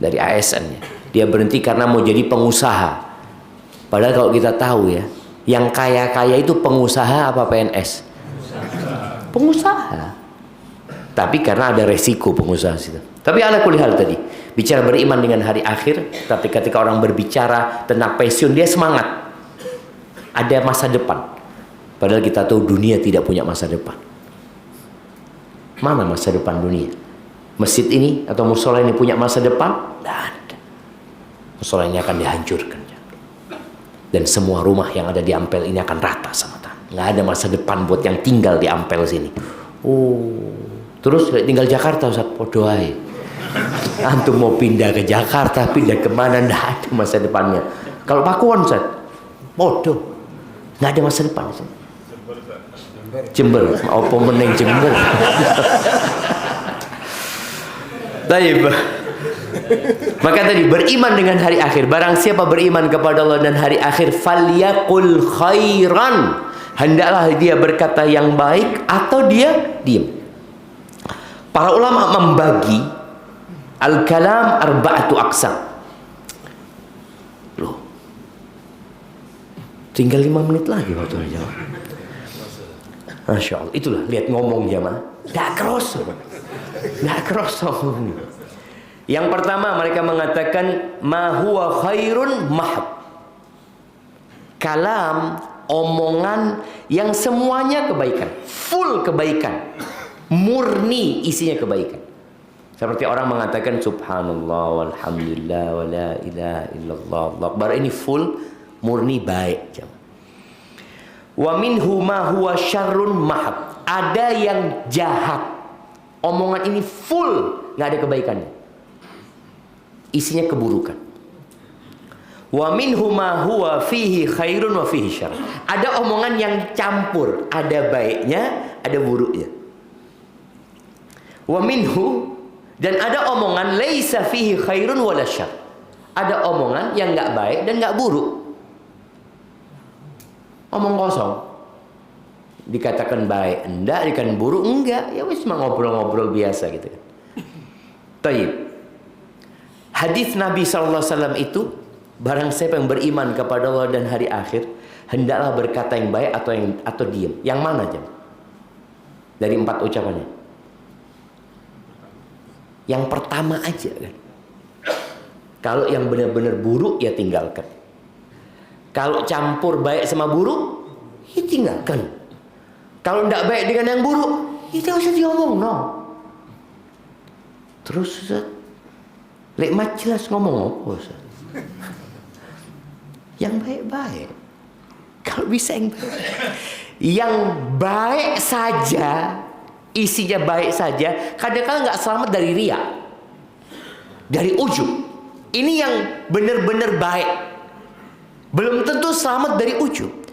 dari ASN-nya. Dia berhenti karena mau jadi pengusaha. Padahal kalau kita tahu ya, yang kaya-kaya itu pengusaha apa PNS? Pengusaha. Tapi karena ada resiko pengusaha situ. Tapi ala kulli hal tadi, bicara beriman dengan hari akhir, tapi ketika orang berbicara tentang pensiun, dia semangat. Ada masa depan. Padahal kita tahu dunia tidak punya masa depan. Mana masa depan dunia? Masjid ini atau musola ini punya masa depan? Tidak ada. Musola ini akan dihancurkan. Dan semua rumah yang ada di Ampel ini akan rata sama tanah. Nggak ada masa depan buat yang tinggal di Ampel sini. Terus tinggal Jakarta, Ustaz, doai. Antum mau pindah ke Jakarta, pindah kemana? Nggak ada masa depannya. Kalau Pakuan, Ustaz, bodoh. Nggak ada masa depan, Ustaz. Jember, apa meneng Jember? Taib. Maka tadi beriman dengan hari akhir. Barang siapa beriman kepada Allah dan hari akhir, falyaqul khairan. Hendaklah dia berkata yang baik atau dia diam. Para ulama membagi al-kalam arba'atu aqsam. Loh. Tinggal 5 menit lagi waktu jawab. Masya Allah. Itulah, lihat ngomong jamaah. Nggak kerasa. Nggak kerasa. Yang pertama mereka mengatakan ma huwa khairun mahab. Kalam, omongan yang semuanya kebaikan, full kebaikan, murni isinya kebaikan. Seperti orang mengatakan subhanallah walhamdulillah wala ilaha illallah Allahu akbar, ini full murni baik. Wa minhu ma huwa syarrun mahab. Ada yang jahat. Omongan ini full nggak ada kebaikannya. Isinya keburukan. Wa minhu ma huwa fihi khairun wa fihi syarr. Ada omongan yang campur, ada baiknya, ada buruknya. Wa minhu, dan ada omongan laisa fihi khairun wala syarr. Ada omongan yang nggak baik dan nggak buruk. Omong kosong. Dikatakan baik enggak, dikatakan buruk enggak, ya wis mah ngobrol-ngobrol biasa gitu kan. Taib. Hadis Nabi SAW itu, barang siapa yang beriman kepada Allah dan hari akhir, hendaklah berkata yang baik atau diam. Yang mana jam? Dari 4 ucapannya. Yang pertama aja kan. Kalau yang benar-benar buruk ya tinggalkan. Kalau campur baik sama buruk, ya tinggalkan. Kalau tidak baik dengan yang buruk, ya tidak usah diomong, no. Terus lekmat jelas ngomong apa, Ustaz? Yang baik-baik. Kalau bisa yang baik. Yang baik saja, isinya baik saja, kadang-kadang nggak selamat dari riya, dari ujub. Ini yang benar-benar baik, belum tentu selamat dari ujub.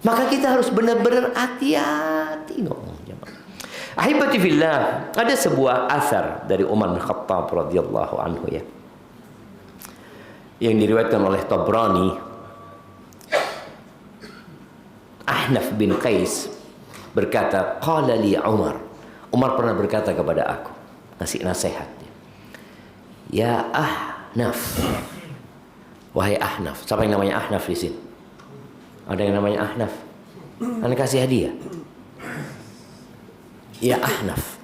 Maka kita harus benar-benar hati-hati ngomongnya. Ahibati fillah, ada sebuah asar dari Umar bin Khattab radhiyallahu anhu ya, yang diriwayatkan oleh Tabrani. Ahnaf bin Qais berkata, qala li Umar. Umar pernah berkata kepada aku, ngasih nasihat. Ya Ahnaf. Wahai Ahnaf. Siapa yang namanya Ahnaf di sini? Ada yang namanya Ahnaf? Anda kasih hadiah. Ya Ahnaf.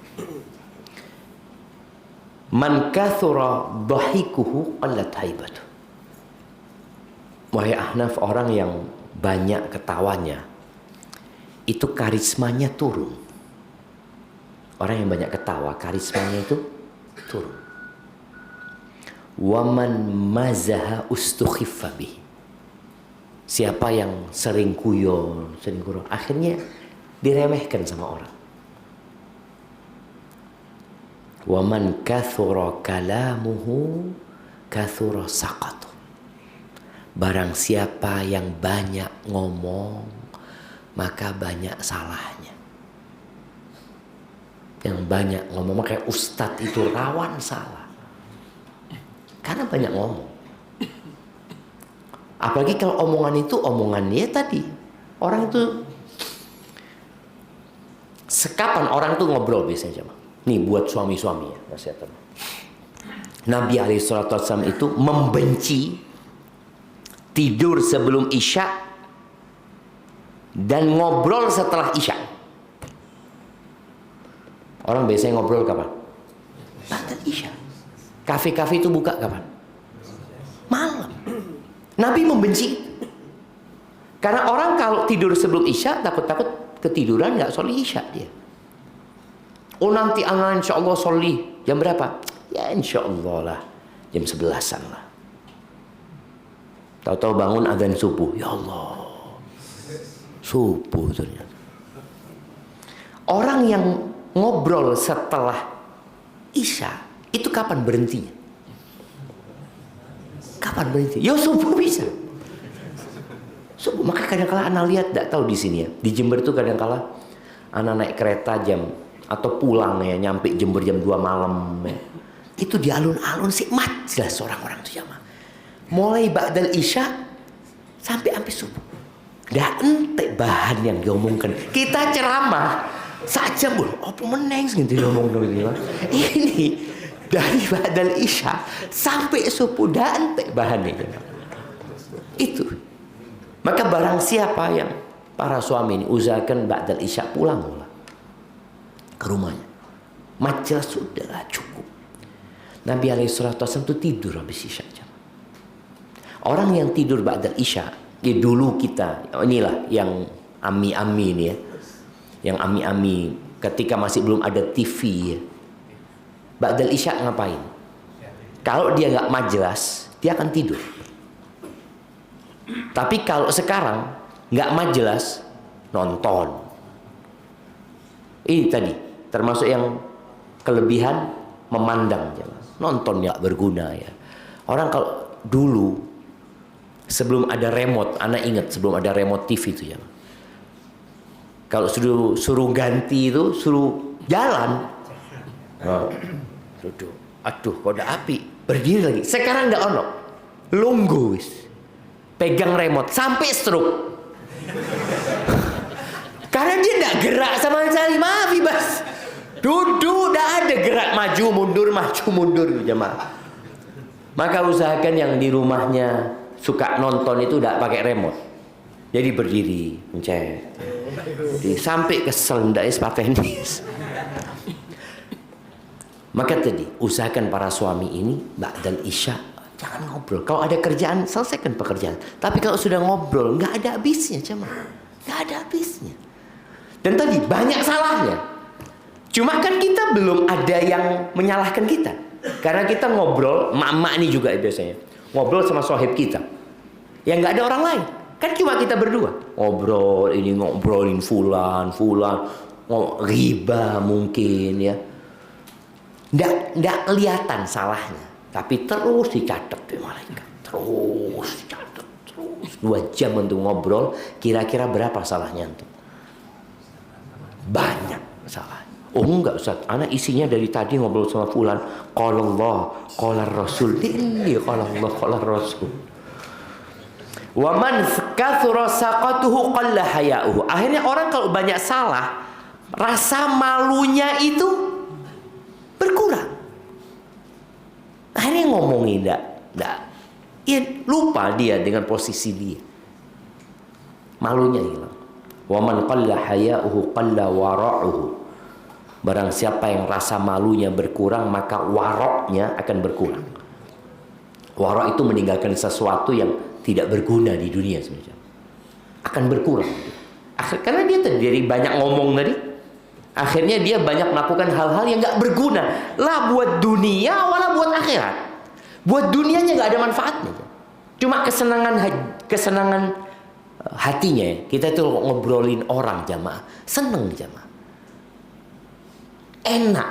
Man kathura dhahikuhu qallat haibatuh. Wahai Ahnaf, orang yang banyak ketawanya, itu karismanya turun. Orang yang banyak ketawa, karismanya itu turun. Waman mazaha ustukhiffa bih. Siapa yang sering kuyon, sering kurang, akhirnya diremehkan sama orang. Waman kathura kalamuhu kathura saqatu. Barang siapa yang banyak ngomong, maka banyak salahnya. Yang banyak ngomong, makanya ustadz itu rawan salah. Karena banyak ngomong. Apalagi kalau omongan itu omongannya tadi. Orang itu, sekapan orang tuh ngobrol biasanya. Nih buat suami-suami ya, nasihat. Nabi SAW itu membenci tidur sebelum Isya dan ngobrol setelah Isya. Orang biasanya ngobrol kapan? Ba'dal Isya. Kafe-kafe itu buka kapan? Malam. Nabi membenci. Karena orang kalau tidur sebelum Isya takut-takut ketiduran nggak sholat Isya dia. Oh nanti anak insya Allah sholat jam berapa? Ya insya Allah lah jam 11-an lah. Tahu-tahu bangun adzan subuh. Ya Allah, subuh ternyata. Orang yang ngobrol setelah Isya itu kapan berhentinya? Kapan berhenti? Ya subuh bisa. Subuh. Maka kadang-kala anak lihat, tidak tahu di sini ya. Di Jember itu kadang-kala anak naik kereta jam atau pulang ya, nyampe Jember jam 2 malam ya. Itu di alun-alun sih mat jelas orang-orang itu jamaah. Mulai ba'dal Isya sampai subuh. Nggak ente bahan yang diomongkan. Kita ceramah saja bul, apa meneng gitu ngomong gitu. Ini dari ba'dal Isya sampai subuh nggak ente bahannya. Itu. Maka barang siapa yang para suami ini usahakan ba'dal Isya pulang ke rumahnya. Majelis sudahlah cukup. Nabi SAW itu tidur habis Isya. Orang yang tidur ba'dal Isya, ya dulu kita, inilah yang ami-ami ini ya. Yang ami-ami ketika masih belum ada TV ya. Ba'dal Isya ngapain? Kalau dia nggak majelis, dia akan tidur. Tapi kalau sekarang nggak majelis, nonton. Ini tadi termasuk yang kelebihan memandang, nonton nggak berguna ya. Orang kalau dulu sebelum ada remote, anak ingat sebelum ada remote TV itu ya. Kalau suruh ganti itu suruh jalan. Duduk. Aduh, kode api, berdiri lagi. Sekarang nggak ono, lunggu wis. Pegang remote sampai stroke. Karena dia nggak gerak sama sekali, maaf Ibas. Duduk, nggak ada gerak maju mundur jemaah. Maka usahakan yang di rumahnya suka nonton itu nggak pakai remote. Jadi berdiri, mencet. Jadi, sampai kesel ndak patenis. Maka tadi usahakan para suami ini ba'dal Isya jangan ngobrol. Kalau ada kerjaan selesaikan pekerjaan. Tapi kalau sudah ngobrol nggak ada habisnya jemaah. Nggak ada habisnya. Dan tadi banyak salahnya. Cuma kan kita belum ada yang menyalahkan kita. Karena kita ngobrol, emak-emak ini juga biasanya ngobrol sama sohib kita. Yang nggak ada orang lain. Kan cuma kita berdua. Ngobrol, ini ngobrolin fulan, riba mungkin ya. Nggak kelihatan salahnya. Tapi terus dicatat di malaikat. Terus dicatat. Terus 2 jam untuk ngobrol. Kira-kira berapa salahnya untuk? Banyak salahnya. Oh enggak Ustaz, anak isinya dari tadi ngobrol sama fulan. Qala Allah, qala Rasul. Ini qala Allah, qala Rasul. Wa man kathura saqatuhu qalla haya'uhu. Akhirnya orang kalau banyak salah, rasa malunya itu berkurang. Akhirnya ngomongin Enggak. Ya, lupa dia dengan posisi dia. Malunya hilang. Wa man qalla haya'uhu qalla wara'uhu. Barang siapa yang rasa malunya berkurang, maka waroknya akan berkurang. Warok itu meninggalkan sesuatu yang tidak berguna di dunia sebenarnya. Akan berkurang. Karena dia dari banyak ngomong tadi, akhirnya dia banyak melakukan hal-hal yang nggak berguna. Lah buat dunia, wala buat akhirat. Buat dunianya nggak ada manfaatnya. Cuma kesenangan hatinya ya. Kita itu ngobrolin orang jamaah, seneng jamaah, enak,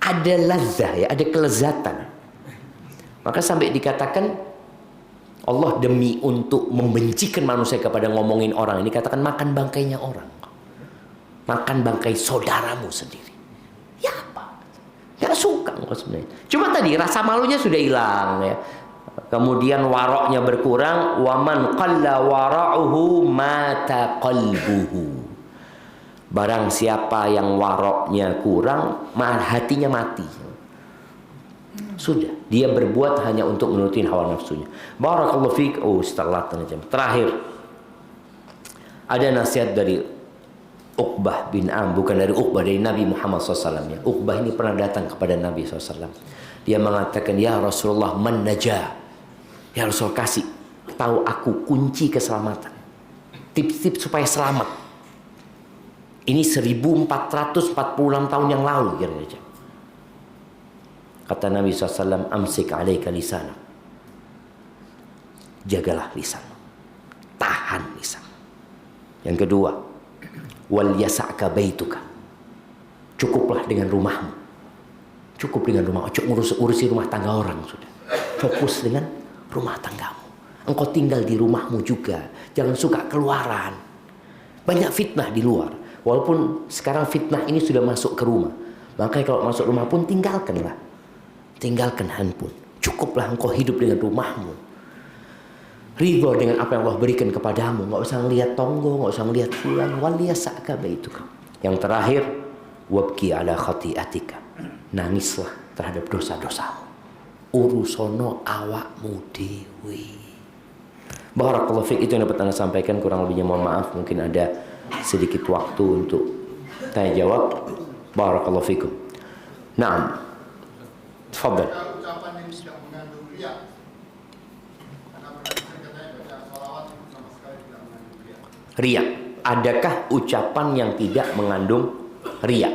ada lazah ya, ada kelezatan. Maka sampai dikatakan Allah demi untuk membencikan manusia kepada ngomongin orang ini, katakan makan bangkainya orang, makan bangkai saudaramu sendiri. Ya apa? Gak suka sebenarnya. Cuma tadi rasa malunya sudah hilang ya. Kemudian waroknya berkurang. Waman qalla wara'uhu mata qalbuhu. Barang siapa yang waroknya kurang, hatinya mati. Sudah, dia berbuat hanya untuk menurutin hawa nafsunya. Barakallahu fiik. Setelah terakhir ada nasihat dari Uqbah bin Am, bukan dari Uqbah, dari Nabi Muhammad SAW ya. Uqbah ini pernah datang kepada Nabi SAW. Dia mengatakan, ya Rasulullah, man najah. Ya Rasul, kasih tahu aku kunci keselamatan, tips-tips supaya selamat. Ini 1446 tahun yang lalu kira-kira. Kata Nabi SAW, amsik alaika lisanak. Jagalah lisan, tahan lisan. Yang kedua, wal yasa'ka baituka. Cukuplah dengan rumahmu. Cukup dengan rumah. Urusi rumah tangga orang sudah. Fokus dengan rumah tanggamu. Engkau tinggal di rumahmu juga. Jangan suka keluaran. Banyak fitnah di luar. Walaupun sekarang fitnah ini sudah masuk ke rumah. Makanya kalau masuk rumah pun tinggalkanlah. Tinggalkan handphone. Cukuplah engkau hidup dengan rumahmu. Ridho dengan apa yang Allah berikan kepadamu. Nggak usah ngelihat tonggo, nggak usah ngelihat fulan. Waliyasa'ka baituka. Yang terakhir, wabki ala khati'atika. Nangislah terhadap dosa-dosamu. Urusono awakmu dewi. Barakallahu fiik. Itu yang dapat Anda sampaikan. Kurang lebihnya mohon maaf. Mungkin ada sedikit waktu untuk tanya jawab. Barakallahu fiikum. Naam. Tafadhal. Ucapan yang tidak mengandung riya. Karena katanya baca sholawat itu sama sekali tidak mengandung riya. Riya. Adakah ucapan yang tidak mengandung riya?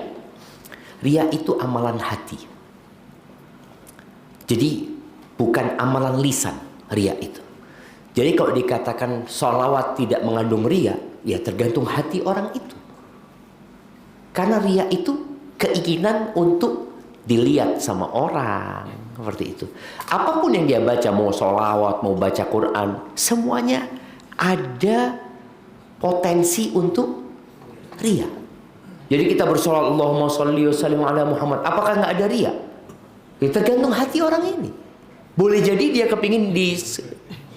Riya itu amalan hati. Jadi bukan amalan lisan riya itu. Jadi kalau dikatakan sholawat tidak mengandung riya, ya tergantung hati orang itu. Karena riya itu keinginan untuk dilihat sama orang, seperti itu. Apapun yang dia baca, mau sholawat, mau baca Quran, semuanya ada potensi untuk riya. Jadi kita bersolat Allahumma sholli wa sallim ala Muhammad, apakah nggak ada riya? Ya, tergantung hati orang ini. Boleh jadi dia kepingin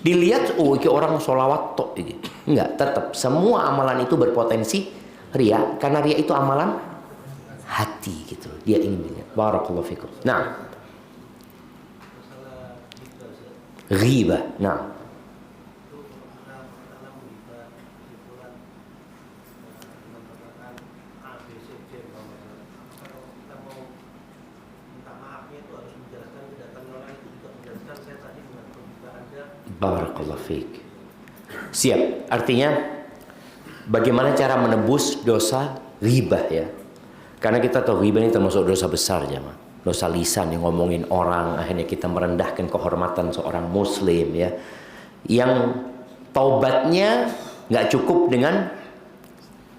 dilihat, oh ini orang sholawat tok gitu. Enggak, tetap semua amalan itu berpotensi riya, karena riya itu amalan hati gitu. Dia ingin dilihat. Barakallahu fikum. Nah, ghibah. Nah, barakallahu fiik. Siap. Artinya bagaimana cara menebus dosa ghibah ya? Karena kita tahu ghibah ini termasuk dosa besar jemaah. Dosa lisan yang ngomongin orang, akhirnya kita merendahkan kehormatan seorang muslim ya. Yang taubatnya nggak cukup dengan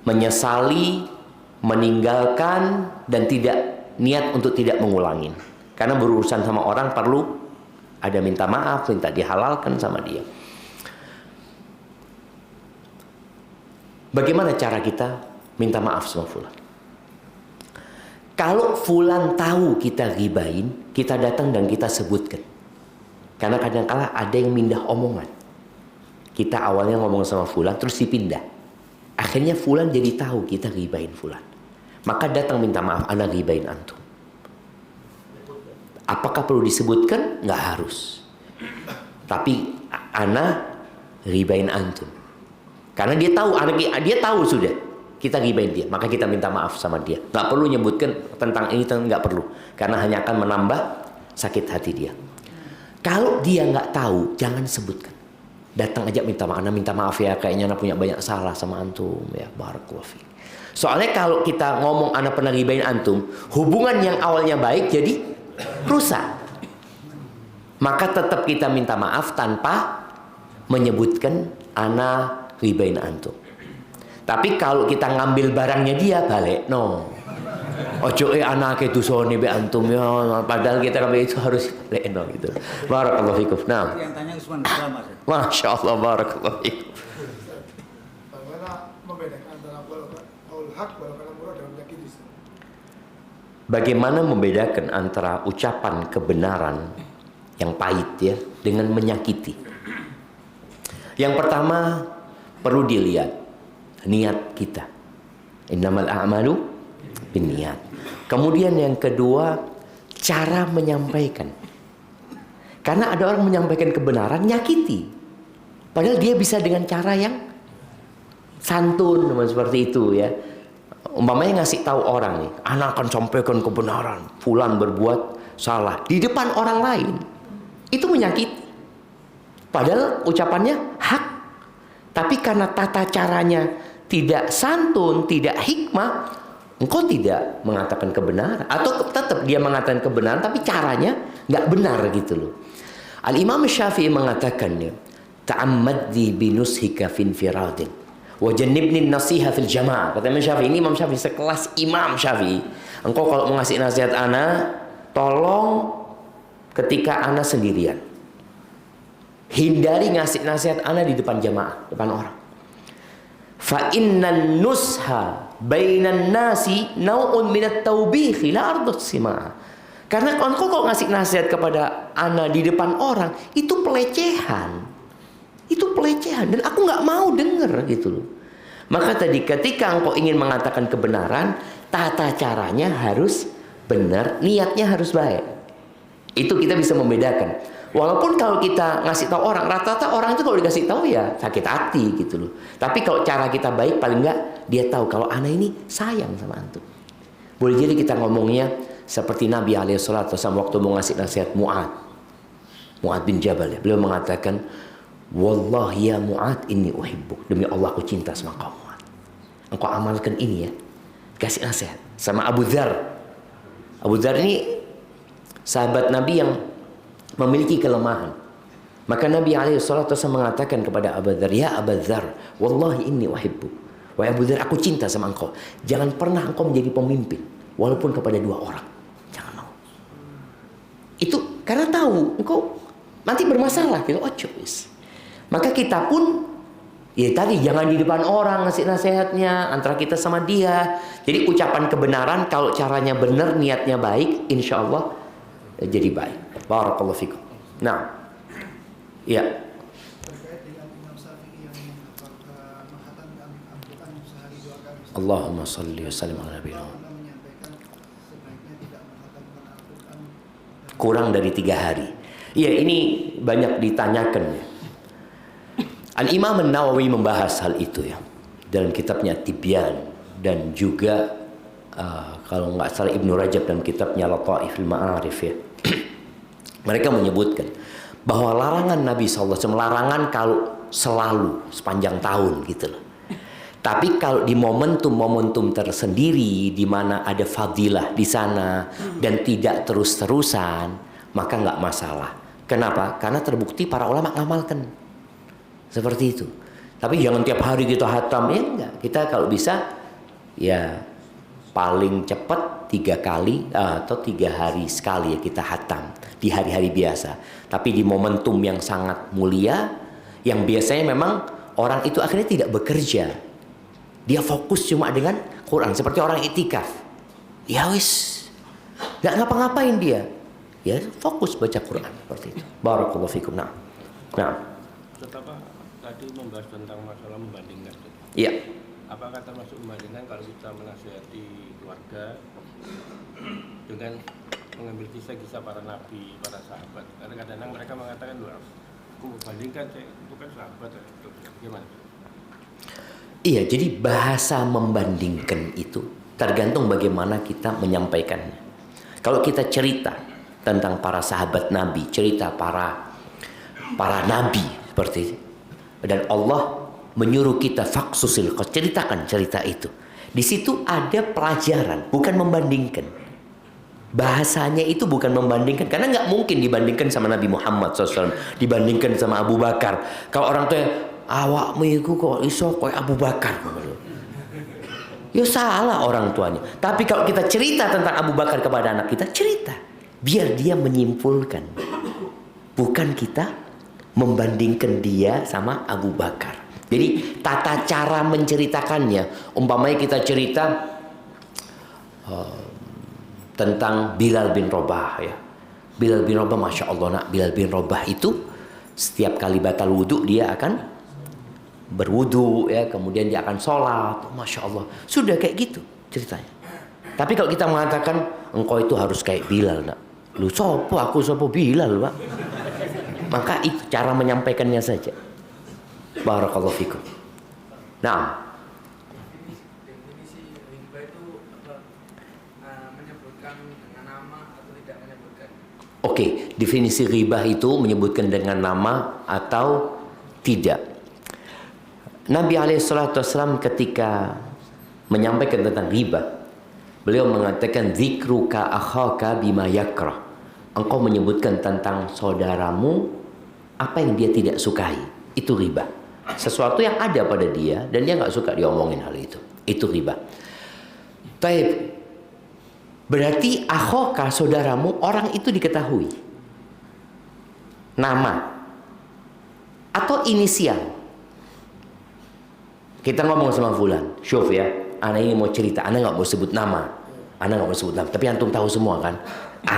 menyesali, meninggalkan dan tidak niat untuk tidak mengulangi. Karena berurusan sama orang perlu ada minta maaf, minta dihalalkan sama dia. Bagaimana cara kita minta maaf sama fulan? Kalau fulan tahu kita ghibahin, kita datang dan kita sebutkan. Karena kadang-kala ada yang mindah omongan. Kita awalnya ngomong sama fulan, terus dipindah. Akhirnya fulan jadi tahu kita ghibahin fulan. Maka datang minta maaf, ana ghibahin antum. Apakah perlu disebutkan? Nggak harus. Tapi ana ribain antum. Karena dia tahu sudah kita ribain dia, maka kita minta maaf sama dia. Nggak perlu nyebutkan tentang ini, nggak perlu, karena hanya akan menambah sakit hati dia. Kalau dia nggak tahu, jangan sebutkan. Datang aja minta maaf, minta maaf ya, kayaknya anak punya banyak salah sama antum ya, barakallahu fiik. Soalnya kalau kita ngomong anak pernah ribain antum, hubungan yang awalnya baik jadi rusak. Maka tetap kita minta maaf tanpa menyebutkan anak ribain antum. Tapi kalau kita ngambil barangnya dia, balik no. Ojo anak itu sone be antum ya, padahal kita ngambil itu harus balik no gitu. Barakallahu fikum. Nah. Yang tanya Usman Usama. Masya Allah, barakallahu fikum. Bagaimana membedakan antara qaul haq wal kalam murad dalam menyakiti? Bagaimana membedakan antara ucapan kebenaran yang pahit ya dengan menyakiti? Yang pertama perlu dilihat niat kita. Innamal a'malu binniyat. Kemudian yang kedua, cara menyampaikan. Karena ada orang menyampaikan kebenaran nyakiti. Padahal dia bisa dengan cara yang santun seperti itu ya. Umpamanya ngasih tahu orang nih, anak akan sampaikan kebenaran, fulan berbuat salah di depan orang lain. Itu menyakiti. Padahal ucapannya hak. Tapi karena tata caranya tidak santun, tidak hikmah, engkau tidak mengatakan kebenaran. Atau tetap dia mengatakan kebenaran, tapi caranya nggak benar gitu loh. Al-Imam Syafi'i mengatakannya, ta'ammaddi binushika fin firadin wa jannibni nasiha fil jamaah. Kata Imam Syafi'i, ini Imam Syafi'i sekelas Imam Syafi'i. Engkau kalau mau ngasih nasihat ana, tolong ketika ana sendirian. Hindari ngasih nasihat ana di depan jamaah, depan orang. Fa innan nusha bainan nasi nau'un minat taubihi la ardut sima. Karena engkau kalau ngasih nasihat kepada ana di depan orang, itu pelecehan. Itu pelecehan dan aku nggak mau denger gitu loh. Maka tadi ketika engkau ingin mengatakan kebenaran, tata caranya harus benar, niatnya harus baik. Itu kita bisa membedakan. Walaupun kalau kita ngasih tahu orang, rata-rata orang itu kalau dikasih tahu ya sakit hati gitu loh. Tapi kalau cara kita baik, paling nggak dia tahu kalau ana ini sayang sama antum. Boleh jadi kita ngomongnya seperti Nabi SAW waktu mau ngasih nasihat Mu'ad bin Jabal ya. Beliau mengatakan, wallahi ya Mu'ad inni uhibbuk. Demi Allah aku cinta sama kau Mu'ad. Engkau amalkan ini ya. Kasih nasihat sama Abu Dzar. Abu Dzar ini sahabat Nabi yang memiliki kelemahan. Maka Nabi SAW mengatakan kepada Abu Dzar, ya Abu Dzar, wallahi inni uhibbuk. Wahai Abu Dzar, aku cinta sama engkau. Jangan pernah engkau menjadi pemimpin walaupun kepada dua orang. Jangan mau. Itu karena tahu engkau nanti bermasalah gitu. Oh cuis. Maka kita pun ya tadi jangan di depan orang ngasih nasihatnya, antara kita sama dia. Jadi ucapan kebenaran kalau caranya benar, niatnya baik, insya Allah jadi baik. Barakallahu fikum. Nah, ya. Terkait dengan Imam Syafi'i yang menghatamkan Al-Quran sehari 2 kali. Allahumma salli wa sallim ala nabiyina. Menyampaikan sebaiknya tidak menghatamkan Al-Quran Kurang dari 3 hari. Iya, ini banyak ditanyakan ya. Al-Imam An-Nawawi membahas hal itu ya dalam kitabnya Tibyan, dan juga kalau nggak salah Ibnu Rajab dalam kitabnya Lataiful Ma'arif ya. Mereka menyebutkan bahwa larangan Nabi SAW, larangan kalau selalu sepanjang tahun gitu loh. Tapi kalau di momentum-momentum tersendiri di mana ada fadilah di sana dan tidak terus-terusan, maka nggak masalah. Kenapa? Karena terbukti para ulama ngamalkan seperti itu. Tapi jangan tiap hari kita hatam, ya enggak. Kita kalau bisa ya paling cepat 3 kali atau 3 hari sekali ya kita hatam di hari-hari biasa. Tapi di momentum yang sangat mulia, yang biasanya memang orang itu akhirnya tidak bekerja, dia fokus cuma dengan Quran, seperti orang itikaf. Ya wis, nggak ngapa-ngapain dia, ya fokus baca Quran seperti itu. Barakallahu fikum. Nah, Apa tadi membahas tentang masalah membandingkan. iya. Apakah termasuk membandingkan kalau kita menasihati keluarga dengan mengambil kisah-kisah para nabi, para sahabat. Karena kadang-kadang mereka mengatakan, "Wah, aku bandingkan itu kan sahabat." Gimana? Iya, jadi bahasa membandingkan itu tergantung bagaimana kita menyampaikannya. Kalau kita cerita tentang para sahabat Nabi, cerita para nabi seperti itu, dan Allah menyuruh kita faksusil, ceritakan cerita itu. Di situ ada pelajaran, bukan membandingkan. Bahasanya itu bukan membandingkan, karena nggak mungkin dibandingkan sama Nabi Muhammad SAW, dibandingkan sama Abu Bakar. Kalau orang tuh awakmu iku kok iso koyo Abu Bakar, ya salah orang tuanya. Tapi kalau kita cerita tentang Abu Bakar kepada anak kita, cerita biar dia menyimpulkan, bukan kita membandingkan dia sama Abu Bakar. Jadi tata cara menceritakannya, umpamanya kita cerita tentang Bilal bin Rabah ya. Bilal bin Rabah, Masya Allah nak, Bilal bin Rabah itu setiap kali batal wudhu dia akan berwudhu ya, kemudian dia akan sholat, Masya Allah. Sudah kayak gitu ceritanya. Tapi kalau kita mengatakan engkau itu harus kayak Bilal nak, lu sopo, aku sopo Bilal pak. Maka itu cara menyampaikannya saja. Barakallahu fikum. Nah, definisi riba itu menyebutkan dengan nama atau tidak menyebutkan? oke, definisi riba itu menyebutkan dengan nama atau tidak. Nabi SAW ketika menyampaikan tentang riba, beliau mengatakan dzikruka akhaka bima yakrah. Engkau menyebutkan tentang saudaramu apa yang dia tidak sukai, itu riba. Sesuatu yang ada pada dia dan dia nggak suka diomongin hal itu riba. Taib, berarti akhaka saudaramu, orang itu diketahui nama atau inisial. Kita ngomong sama fulan, syuf ya, ana ini mau cerita, ana nggak mau sebut nama, tapi antum tahu semua kan,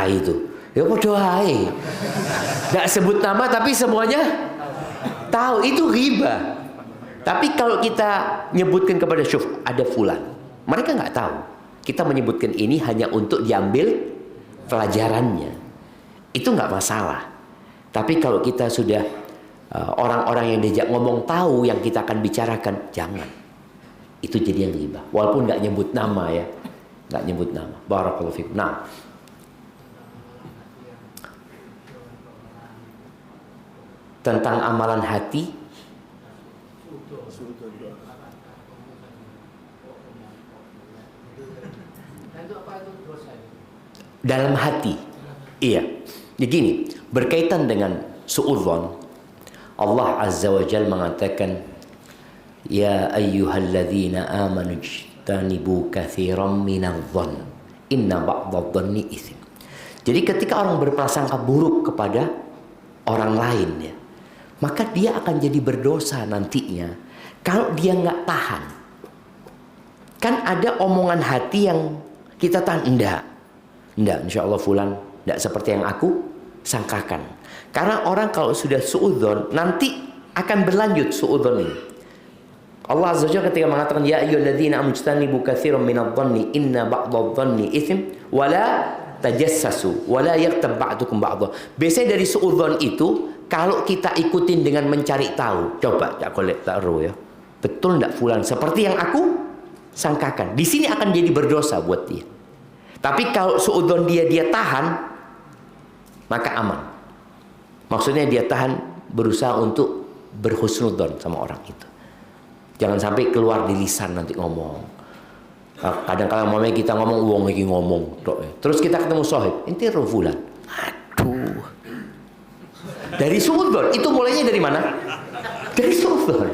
itu ya bodoh ae, nggak sebut nama tapi semuanya tahu, itu riba. Tapi kalau kita nyebutkan kepada syuf, ada fulan, mereka nggak tahu. Kita menyebutkan ini hanya untuk diambil pelajarannya, itu nggak masalah. Tapi kalau kita sudah orang-orang yang diajak ngomong tahu yang kita akan bicarakan, jangan. Itu jadi yang riba. Walaupun nggak nyebut nama ya, nggak nyebut nama. Barakallahu fikum. Nah, tentang amalan hati, dalam hati, iya. Begini, berkaitan dengan suudzon, Allah Azza wa Jalla mengatakan, ya ayyuhalladzina amanu ijtanibu katsiran minadh-dhonn inna ba'dadh-dhonni itsm. Jadi ketika orang berprasangka buruk kepada orang lain ya, maka dia akan jadi berdosa nantinya kalau dia nggak tahan. Kan ada omongan hati yang kita tahan, enggak, insya Allah fulan enggak seperti yang aku sangkakan. Karena orang kalau sudah suudzon, nanti akan berlanjut suudzon ini. Allah Azza wa Jalla ketika mengatakan, ya ayyuhalladzina amanu ijtanibu katsiran minadh-dhonni inna ba'dadh-dhonni itsm wa la tajassasu wa la yaghtab ba'dukum ba'dha. Biasanya dari suudzon itu, kalau kita ikutin dengan mencari tahu, coba aku lihat taruh ya, betul enggak fulan seperti yang aku sangkakan, di sini akan jadi berdosa buat dia. Tapi kalau suudzon dia tahan, maka aman. Maksudnya dia tahan, berusaha untuk berhusnudzon sama orang itu. Jangan sampai keluar di lisan nanti ngomong. Kadang-kadang mamanya kita ngomong, uang lagi ngomong, terus kita ketemu sohib, inti roh fulan. Aduh. Dari suudzon, itu mulainya dari mana? Dari suudzon.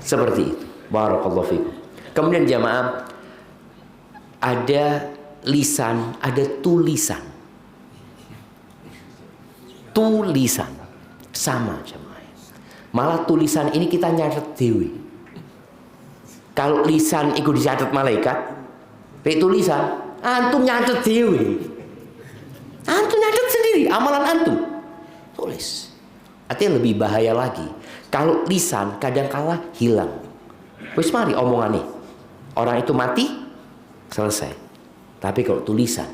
Seperti itu. Barakallahu fikum. Kemudian jamaah, ada lisan, ada tulisan. Tulisan sama jemaah. Malah tulisan ini kita nyatet dewi. Kalau lisan ikut dicatat malaikat, kayak tulisan antum nyatet dewi. Antum nyatet sendiri amalan antum. Tulis. Artinya lebih bahaya lagi. Kalau lisan kadang-kala hilang. Wis mari omongan nih. Orang itu mati, selesai. Tapi kalau tulisan,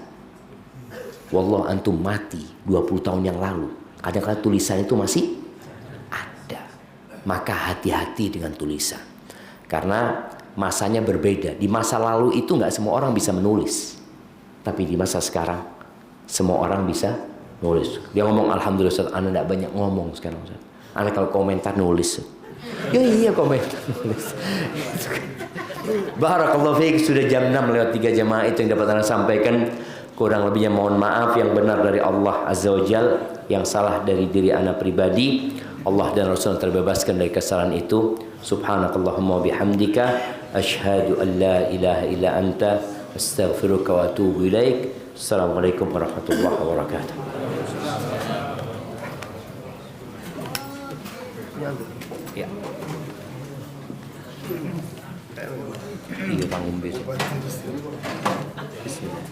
Wallah antum mati 20 tahun yang lalu, kadang-kadang tulisan itu masih ada. Maka hati-hati dengan tulisan, karena masanya berbeda. Di masa lalu itu nggak semua orang bisa menulis, tapi di masa sekarang semua orang bisa nulis. Dia ngomong, alhamdulillah Ustaz, ana nggak banyak ngomong sekarang Ustaz. Ana kalau komentar nulis. Ya iya komentar nulis. Barakallahu fiik, sudah jam 6 lewat 3 jamaah itu yang dapat ana sampaikan. Kurang lebihnya mohon maaf, yang benar dari Allah Azza wa Jal, yang salah dari diri ana pribadi. Allah dan Rasul terbebaskan dari kesalahan itu. Subhanakallahumma bihamdika asyhadu an la ilaha illa anta astaghfiruka wa atubu ilaik. Assalamualaikum warahmatullahi wabarakatuh. Ya. Iya panggung besok. Bismillah.